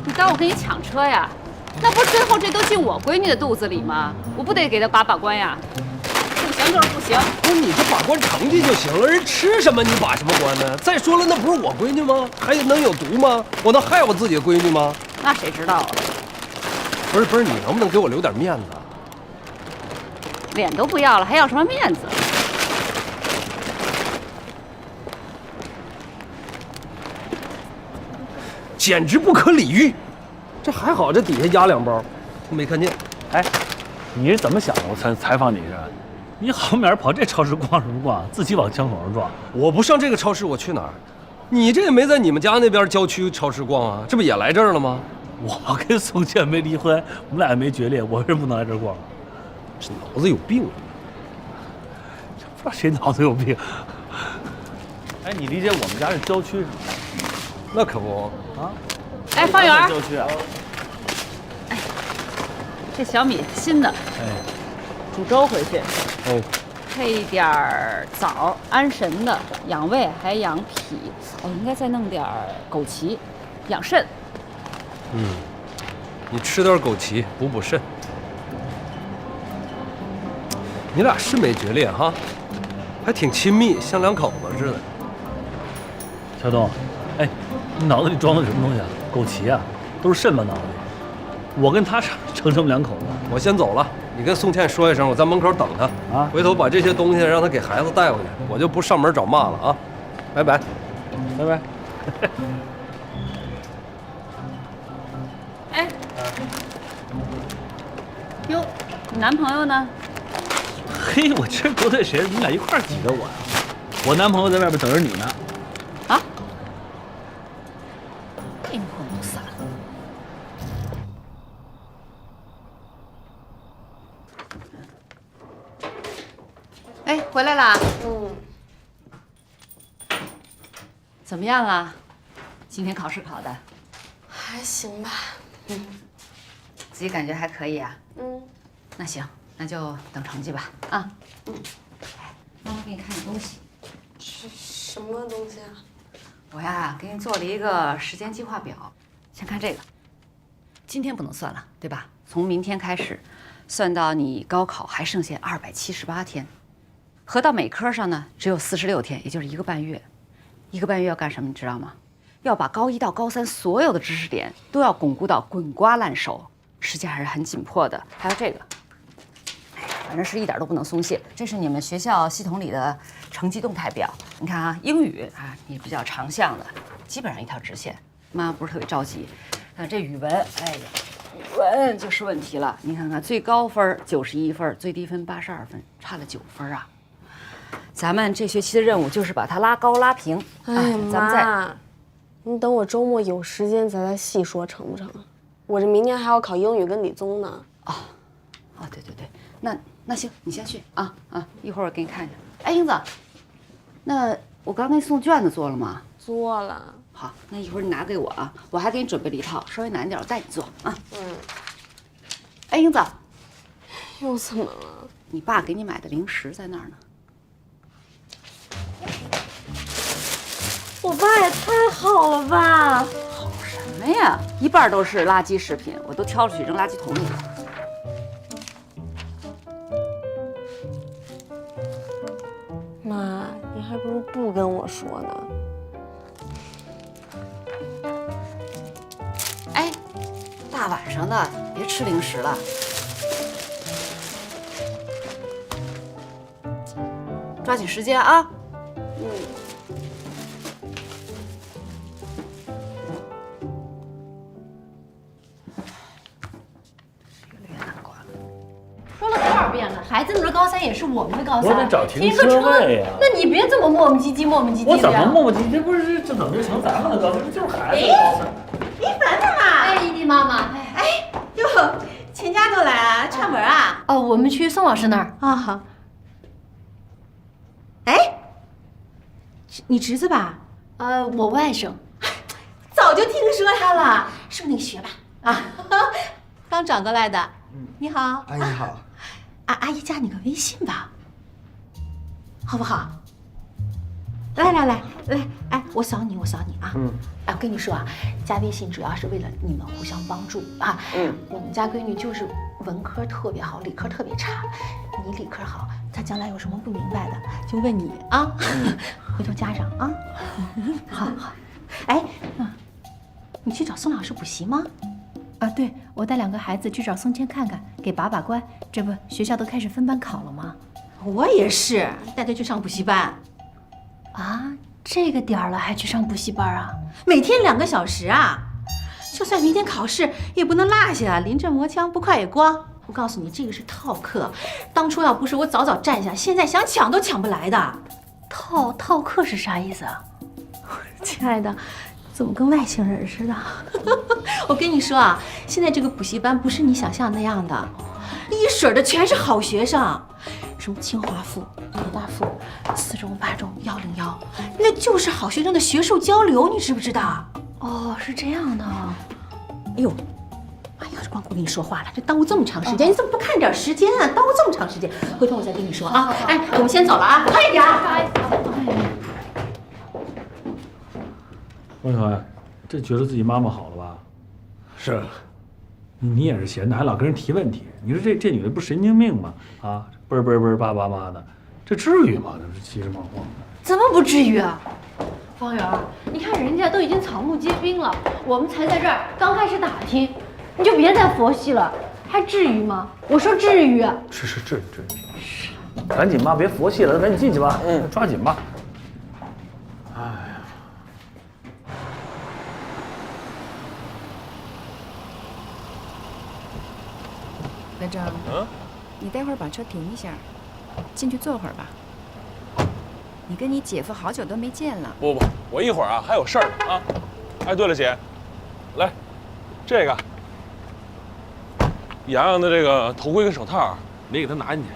Speaker 20: 你当我跟你抢车呀？那不是最后这都进我闺女的肚子里吗？我不得给她把关呀？不行就是不行。
Speaker 11: 不是你这把关成绩就行了，人吃什么你把什么关呢？再说了，那不是我闺女吗？还能有毒吗？我能害我自己的闺女吗？
Speaker 20: 那谁知道啊？
Speaker 11: 不是，你能不能给我留点面子？
Speaker 20: 脸都不要了，还要什么面子？
Speaker 11: 简直不可理喻！这还好，这底下压2包，没看见。
Speaker 16: 哎，你是怎么想的？我采访你是？你好面跑这超市逛什么逛？自己往枪口上撞。
Speaker 11: 我不上这个超市，我去哪儿？你这也没在你们家那边郊区超市逛啊？这不也来这儿了吗？
Speaker 16: 我跟宋茜没离婚，我们俩也没决裂，我为什么不能来这儿逛？
Speaker 11: 这脑子有病！
Speaker 16: 不知道谁脑子有病。哎，你理解我们家是郊区是吗？
Speaker 11: 那可不
Speaker 16: 啊。
Speaker 20: 哎，方圆。
Speaker 16: 郊区啊。
Speaker 20: 哎，这小米新的。
Speaker 16: 哎。
Speaker 20: 煮粥回去。
Speaker 11: 哦。
Speaker 20: 配点枣，安神的，养胃还养脾。哦，应该再弄点枸杞，养肾。
Speaker 11: 你吃点枸杞补肾。你俩是没决裂哈，还挺亲密，像2口子似的。
Speaker 16: 小东，哎，你脑子里装的什么东西啊？枸杞啊，都是肾吧脑子里。我跟他成什么两口子？
Speaker 21: 我先走了，你跟宋倩说一声，我在门口等她啊。回头把这些东西让她给孩子带回去，我就不上门找骂了啊。拜拜，
Speaker 16: 拜拜。
Speaker 20: 哎，哟，你男朋友呢？
Speaker 16: 嘿，我这多对谁？你俩一块儿挤着我呀？我男朋友在外边等着你呢。
Speaker 20: 啊？阴魂不散。哎，回来啦。怎么样啊？今天考试考的？
Speaker 12: 还行吧。
Speaker 20: 自己感觉还可以啊。那行，那就等成绩吧。啊。妈妈给你看点东西。
Speaker 12: 什么东西啊？
Speaker 20: 我呀，给你做了一个时间计划表。先看这个，今天不能算了，对吧？从明天开始，算到你高考还剩下278天，合到每科上呢只有46天，也就是1个半月。1个半月要干什么？你知道吗？要把高1到高3所有的知识点都要巩固到滚瓜烂熟，时间还是很紧迫的。还有这个。反正是一点都不能松懈。这是你们学校系统里的成绩动态表。你看啊，英语啊，你比较长项的，基本上一条直线。妈妈不是特别着急。这语文，哎呀，语文就是问题了。你看看，最高分91分，最低分82分，差了9分啊。咱们这学期的任务就是把它拉高拉平。
Speaker 12: 哎呀，妈，你等我周末有时间咱再细说，成不成？我这明天还要考英语跟理综呢。
Speaker 20: 对对对，那行，你先去啊，一会儿我给你看一下。哎，英子，那我刚给你送卷子做了吗？
Speaker 12: 做了。
Speaker 20: 好，那一会儿你拿给我啊，我还给你准备了一套，稍微难一点，我带你做啊。哎，英子，
Speaker 12: 又怎么了？
Speaker 20: 你爸给你买的零食在那儿呢。
Speaker 12: 我爸也太好了吧！
Speaker 20: 好什么呀？一半都是垃圾食品，我都挑出去扔垃圾桶里了。
Speaker 12: 妈，你还不如不跟我说呢。
Speaker 20: 哎，大晚上的别吃零食了，抓紧时间啊！
Speaker 3: 说了多少遍了，孩子们的高3也是我们的高3。
Speaker 16: 我得找停车位呀。
Speaker 3: 那你别这么磨磨唧唧的呀。
Speaker 16: 我怎么磨磨唧唧？这不是这怎么就成咱们的高3？这就是孩子的高3。
Speaker 3: 凡凡嘛，哎，姨妈妈，
Speaker 7: 哎哟，全家都来了，串门啊？
Speaker 3: 哦，我们去宋老师那儿
Speaker 7: 啊。好。哎，你侄子吧？
Speaker 3: 我外甥。
Speaker 7: 早就听说他了，是不是那个学霸啊？刚转过来的。你好，
Speaker 4: 阿姨好。
Speaker 7: 阿姨加你个微信吧，好不好？来，哎，我扫你啊。哎，我跟你说啊，加微信主要是为了你们互相帮助啊。我们家闺女就是文科特别好，理科特别差。你理科好，她将来有什么不明白的就问你啊。回头加上啊。好。哎，你去找宋老师补习吗？
Speaker 3: 啊，对，我带2个孩子去找宋倩看看，给把关。这不，学校都开始分班考了吗？
Speaker 7: 我也是，带他去上补习班。
Speaker 3: 啊，这个点儿了还去上补习班啊？
Speaker 7: 每天2个小时啊！就算明天考试也不能落下，临阵磨枪，不快也光。我告诉你，这个是套课，当初要不是我早站下，现在想抢都抢不来的。
Speaker 3: 套课是啥意思啊？
Speaker 12: 亲爱的，怎么跟外星人似的？
Speaker 7: 我跟你说啊，现在这个补习班不是你想象那样的，一水的全是好学生，什么清华附、北大附、4中、8中、101，那就是好学生的学术交流，你知不知道？
Speaker 3: 哦，是这样的。
Speaker 7: 哎呦，哎呀，这光顾跟你说话了，这耽误这么长时间，你怎么不看点时间啊？耽误这么长时间，回头我再跟你说啊。哎，我们先走了啊，快点啊！
Speaker 16: 王小文，这觉得自己妈妈好了吧？
Speaker 2: 是。
Speaker 16: 你也是闲的，还老跟人提问题。你说这女的不神经病吗？啊，叭叭叭爸爸妈的，这至于吗？这是急着忙慌的。
Speaker 3: 怎么不至于啊？方圆，你看人家都已经草木皆兵了，我们才在这儿刚开始打听，你就别再佛系了，还至于吗？我说至于啊。
Speaker 11: 是至于。
Speaker 16: 赶紧吧，别佛系了，赶紧进去吧。抓紧吧。哎呀，
Speaker 10: 乐正，你待会儿把车停一下，进去坐会儿吧。你跟你姐夫好久都没见了。
Speaker 2: 不，我一会儿啊还有事儿呢啊。哎，对了，姐，来，这个洋洋的这个头盔跟手套，你给他拿进去。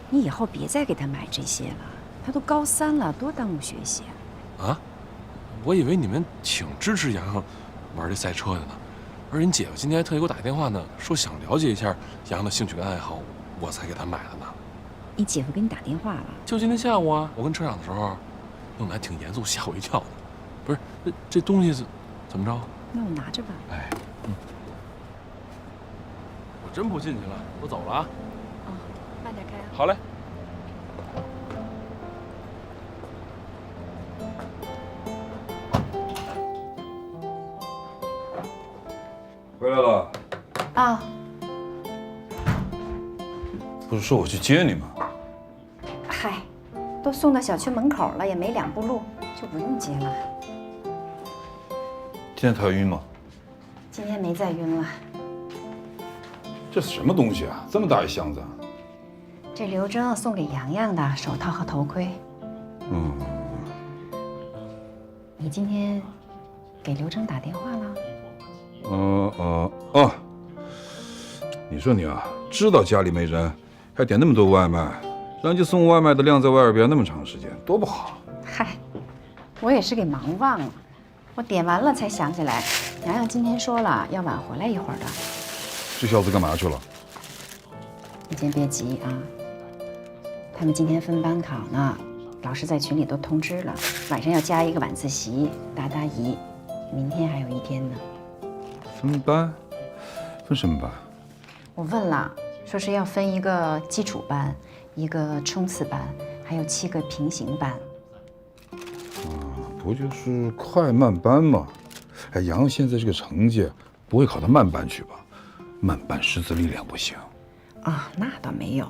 Speaker 10: 你以后别再给他买这些了，他都高3了，多耽误学习啊！
Speaker 2: 啊，我以为你们挺支持洋洋玩这赛车的呢，而人姐夫今天还特意给我打电话呢，说想了解一下洋洋的兴趣跟爱好，我才给他买的呢。
Speaker 10: 你姐夫给你打电话了？
Speaker 2: 就今天下午啊，我跟车长的时候，用的还挺严肃，吓我一跳呢。不是，这东西怎么着？
Speaker 10: 那我拿着吧。
Speaker 2: 哎，我真不进去了，我走了啊。
Speaker 10: 慢点开啊。
Speaker 2: 好嘞。
Speaker 9: 回来了。
Speaker 10: 啊。
Speaker 9: 不是说我去接你吗？
Speaker 10: 嗨，都送到小区门口了，也没2步路，就不用接了。
Speaker 9: 今天头晕吗？
Speaker 10: 今天没再晕了。
Speaker 9: 这是什么东西啊？这么大一箱子。
Speaker 10: 这刘征送给洋洋的手套和头盔。你今天给刘征打电话了？
Speaker 9: 你说你啊，知道家里没人，还点那么多外卖，让你送外卖的晾在外边那么长时间，多不好。
Speaker 10: 嗨，我也是给忙忘了，我点完了才想起来，洋洋今天说了要晚回来一会儿的。
Speaker 9: 这小子干嘛去了？
Speaker 10: 你先别急啊，他们今天分班考呢，老师在群里都通知了，晚上要加一个晚自习，答疑，明天还有1天呢。
Speaker 9: 分班？分什么班？
Speaker 10: 我问了，说是要分一个基础班，一个冲刺班，还有7个平行班。
Speaker 9: 不就是快慢班吗？哎，洋洋现在这个成绩，不会考到慢班去吧？慢班师资力量不行。
Speaker 10: 啊，那倒没有。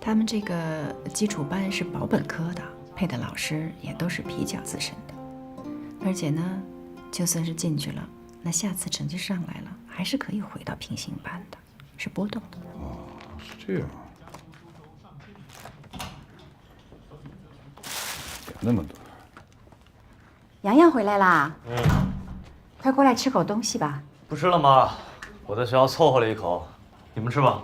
Speaker 10: 他们这个基础班是保本科的，配的老师也都是比较资深的，而且呢，就算是进去了，那下次成绩上来了，还是可以回到平行班的，是波动的。
Speaker 9: 哦，是这样。点那么多。
Speaker 10: 洋洋回来啦。快过来吃口东西吧。
Speaker 13: 不吃了，妈，我在学校凑合了一口，你们吃吧。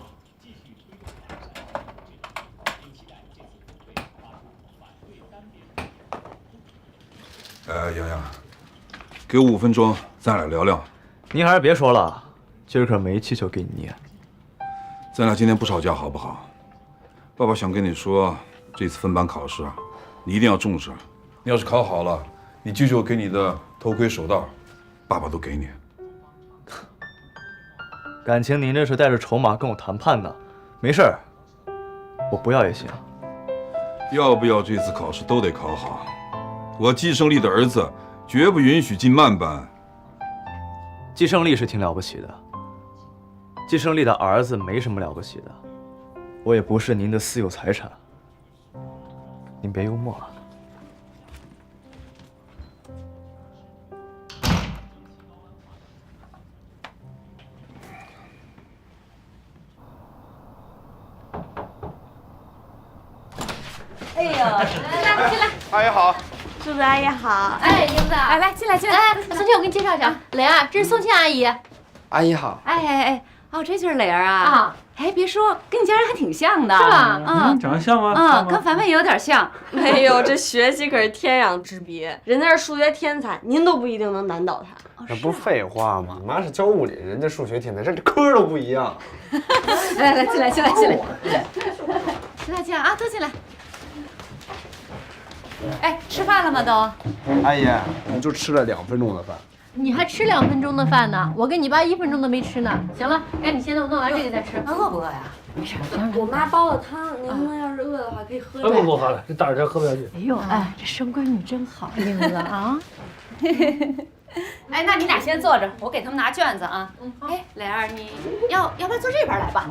Speaker 9: 洋洋，给我5分钟，咱俩聊聊。
Speaker 13: 您还是别说了，今儿可没气球给你捏。
Speaker 9: 咱俩今天不吵架好不好？爸爸想跟你说，这次分班考试，你一定要重视。你要是考好了，你记住我给你的头盔手套，爸爸都给你。
Speaker 13: 感情您这是带着筹码跟我谈判呢？没事儿，我不要也行。
Speaker 9: 要不要这次考试都得考好。我季胜利的儿子绝不允许进慢班。
Speaker 13: 季胜利是挺了不起的，季胜利的儿子没什么了不起的，我也不是您的私有财产。您别幽默啊。
Speaker 12: 哎呦，进来进来，
Speaker 22: 阿姨好，
Speaker 12: 叔叔阿姨好。
Speaker 3: 哎，英子，
Speaker 12: 来来进来进来。
Speaker 3: 哎，宋茜，我给你介绍一下，蕾儿，这是宋茜阿姨。
Speaker 4: 阿姨好。
Speaker 7: 哎，哦，这就是蕾儿啊。啊，哎，别说，跟你家人还挺像的，
Speaker 3: 是吧？
Speaker 1: 长得像吗？
Speaker 7: 跟凡凡有点像。
Speaker 12: 哎呦，这学习可是天壤之别，人家是数学天才，您都不一定能难倒他。
Speaker 11: 那不是废话吗？你妈是教物理，人家数学天才，这科都不一样。
Speaker 7: 来，进来。进来啊，都进来。哎，吃饭了吗都？
Speaker 11: 阿姨，我们就吃了2分钟的饭。
Speaker 3: 你还吃2分钟的饭呢？我跟你爸1分钟都没吃呢。行了，赶紧先弄完这个再吃。
Speaker 7: 饿不饿呀？没事。
Speaker 12: 我妈煲了汤，您们要是饿的话可以喝点。
Speaker 16: 不喝了，这大热天喝不下去。
Speaker 7: 哎呦，哎，这生闺女真好，英子啊。
Speaker 20: 哎，那你俩先坐着，我给他们拿卷子啊。哎，磊儿，你要不要坐这边来吧？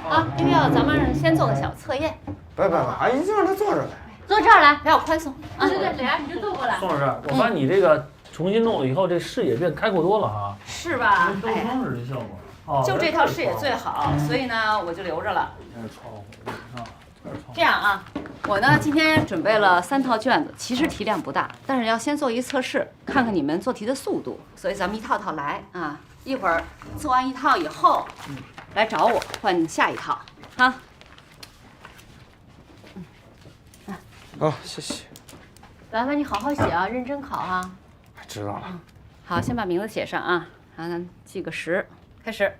Speaker 20: 啊，要不要咱们先做个小测验？
Speaker 11: 不，阿姨就让他坐着来。
Speaker 20: 坐这儿来，比较宽松。啊，
Speaker 7: 对，磊儿你就坐过来。
Speaker 16: 宋老师，我发现你这个重新弄了以后，这视野变开阔多了哈。
Speaker 20: 是吧？
Speaker 16: 兜风似的效果。哦，
Speaker 20: 就这套视野最好，所以呢，我就留着了。
Speaker 16: 这是窗户啊，这是窗户。
Speaker 20: 这样啊，我呢今天准备了3套卷子，其实题量不大，但是要先做一测试，看看你们做题的速度，所以咱们一套套来啊。一会儿做完一套以后，来找我换下一套啊。
Speaker 11: 好，谢谢。
Speaker 3: 兰兰，你好好写啊，认真考啊。
Speaker 11: 知道了。
Speaker 20: 好，先把名字写上啊，然后咱记个10，开始。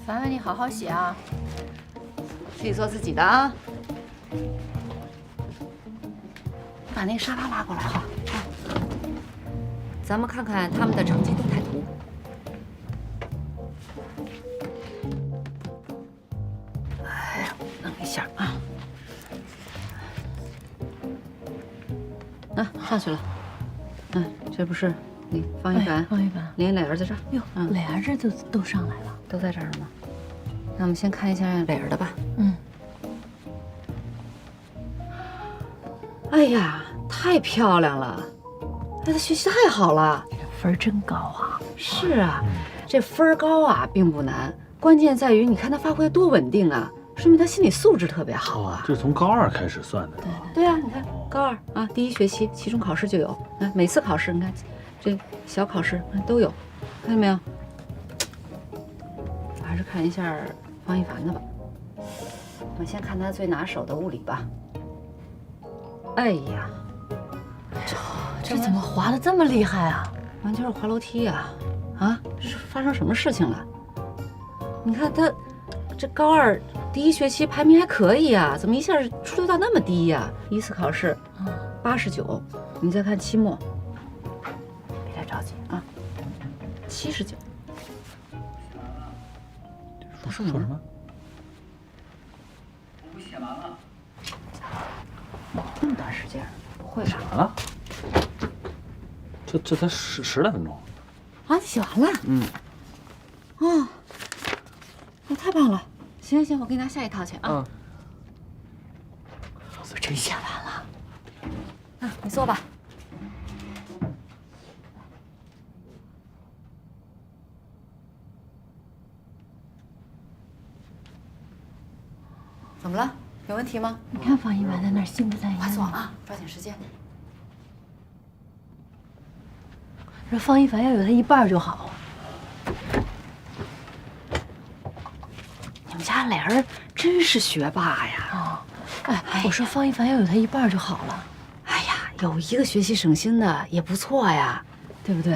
Speaker 3: 凡凡，你好好写啊。
Speaker 20: 自己做自己的啊。把那个沙发拉过来哈。咱们看看他们的成绩动态图。哎，弄一下啊。啊，上去了。这不是你方一凡，
Speaker 7: 方一凡，
Speaker 20: 连磊儿在这儿。
Speaker 7: 哟，磊儿这都上来了，
Speaker 20: 都在这儿了吗？那我们先看一下磊儿的吧。哎呀，太漂亮了！哎，她学习太好了，
Speaker 7: 分儿真高啊！
Speaker 20: 是啊，这分儿高啊并不难，关键在于你看她发挥多稳定啊，说明她心理素质特别好啊。
Speaker 1: 这是从高2开始算的。
Speaker 20: 对啊，你看高2啊，第1学期期中考试就有，每次考试你看这小考试都有，看见没有？还是看一下方一凡的吧。我们先看他最拿手的物理吧。哎呀，
Speaker 7: 这怎么滑得这么厉害啊？
Speaker 20: 完全是滑楼梯呀！啊，这是发生什么事情了？你看他这高2第1学期排名还可以啊，怎么一下出溜到那么低呀？1次考试89，你再看期末，别太着急啊，79。说什么？
Speaker 16: 我写完了。
Speaker 20: 那么短时间，不会吧？
Speaker 1: 啊？这才十来分钟。
Speaker 20: 啊，你写完了？哦，那太棒了！行，我给你拿下一套去啊。
Speaker 7: 我真写完了。
Speaker 20: 你坐吧。怎么了？有问题吗？
Speaker 7: 你看方一凡在那儿心不在焉。
Speaker 20: 快坐啊，抓紧时间。
Speaker 7: 这方一凡要有他一半就好。
Speaker 20: 你们家磊儿真是学霸呀！
Speaker 7: 我说方一凡要有他一半就好了。
Speaker 20: 哎呀，有一个学习省心的也不错呀，对不对？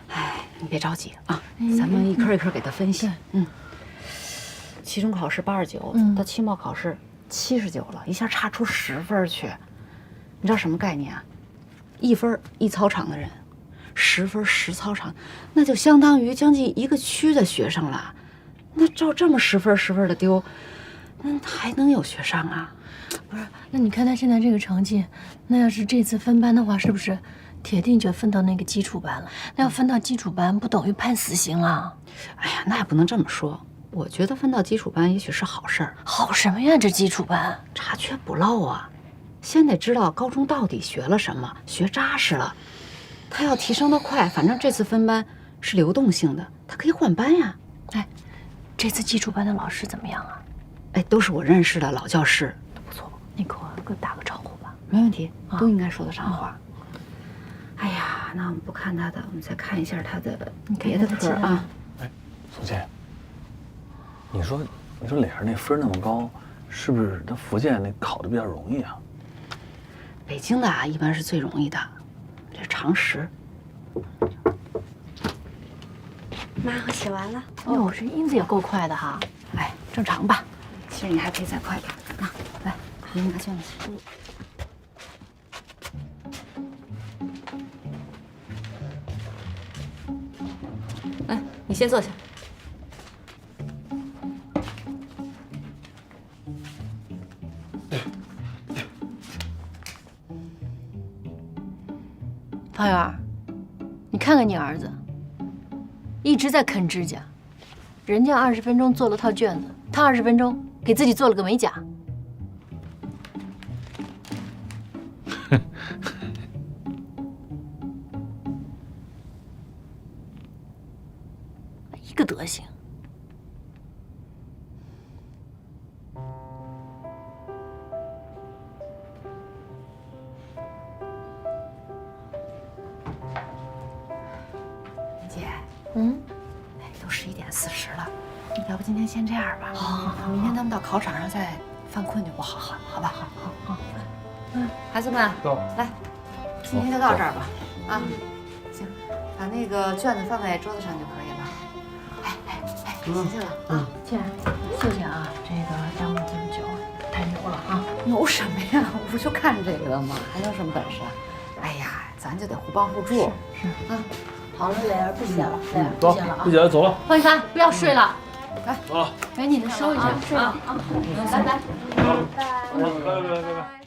Speaker 20: 哎，你别着急啊，咱们一科一科给他分析。期中考试89，到期末考试79了，一下差出10分去。你知道什么概念啊？1分1操场的人，10分10操场，那就相当于将近1个区的学生了。那照这么10分10分的丢，那还能有学上啊？
Speaker 7: 不是，那你看他现在这个成绩，那要是这次分班的话，是不是铁定就分到那个基础班了？那要分到基础班，不等于判死刑了？
Speaker 20: 哎呀，那也不能这么说。我觉得分到基础班也许是好事儿。
Speaker 7: 好什么呀？这基础班
Speaker 20: 查缺补漏啊，先得知道高中到底学了什么，学扎实了。他要提升得快，反正这次分班是流动性的，他可以换班呀。
Speaker 7: 哎，这次基础班的老师怎么样啊？
Speaker 20: 哎，都是我认识的老教师，
Speaker 7: 都不错。你给我打个招呼吧。
Speaker 20: 没问题，都应该说得上话。哎呀，那我们不看他的，我们再看一下他的别的科啊。
Speaker 1: 哎，宋倩。你说磊儿那分那么高，是不是他福建那考的比较容易啊？
Speaker 20: 北京的啊，一般是最容易的，这是常识。
Speaker 5: 妈，我写完了。
Speaker 7: 哟，这英子也够快的哈。
Speaker 20: 哎，正常吧。其实你还可以再快点啊。来，给你拿卷子。
Speaker 7: 你先坐下。
Speaker 3: 方圆，你看看你儿子，一直在啃指甲，人家20分钟做了套卷子，他20分钟给自己做了个美甲。一个德行。
Speaker 10: 姐，
Speaker 3: 哎，
Speaker 10: 都11点40了，要不今天先这样吧？好，明天他们到考场上再犯困就不好，好吧？好。孩子们，来，今天就到这儿吧。啊，行，把那个卷子放在桌子上就可以了。谢谢了啊，
Speaker 3: 既然谢谢啊，这个耽误这么久，太牛了啊！
Speaker 10: 牛什么呀？我不就看这个的吗？还有什么本事啊？哎呀，咱就得互帮互助。
Speaker 3: 是
Speaker 10: 啊。
Speaker 3: 好了，磊儿不歇了，磊儿
Speaker 2: 走，
Speaker 3: 不歇了啊！
Speaker 2: 不起来，走了。
Speaker 3: 方一凡，不要睡了，
Speaker 10: 来，
Speaker 2: 走了。
Speaker 3: 赶紧的收一下，睡了啊！拜拜。
Speaker 2: 拜拜。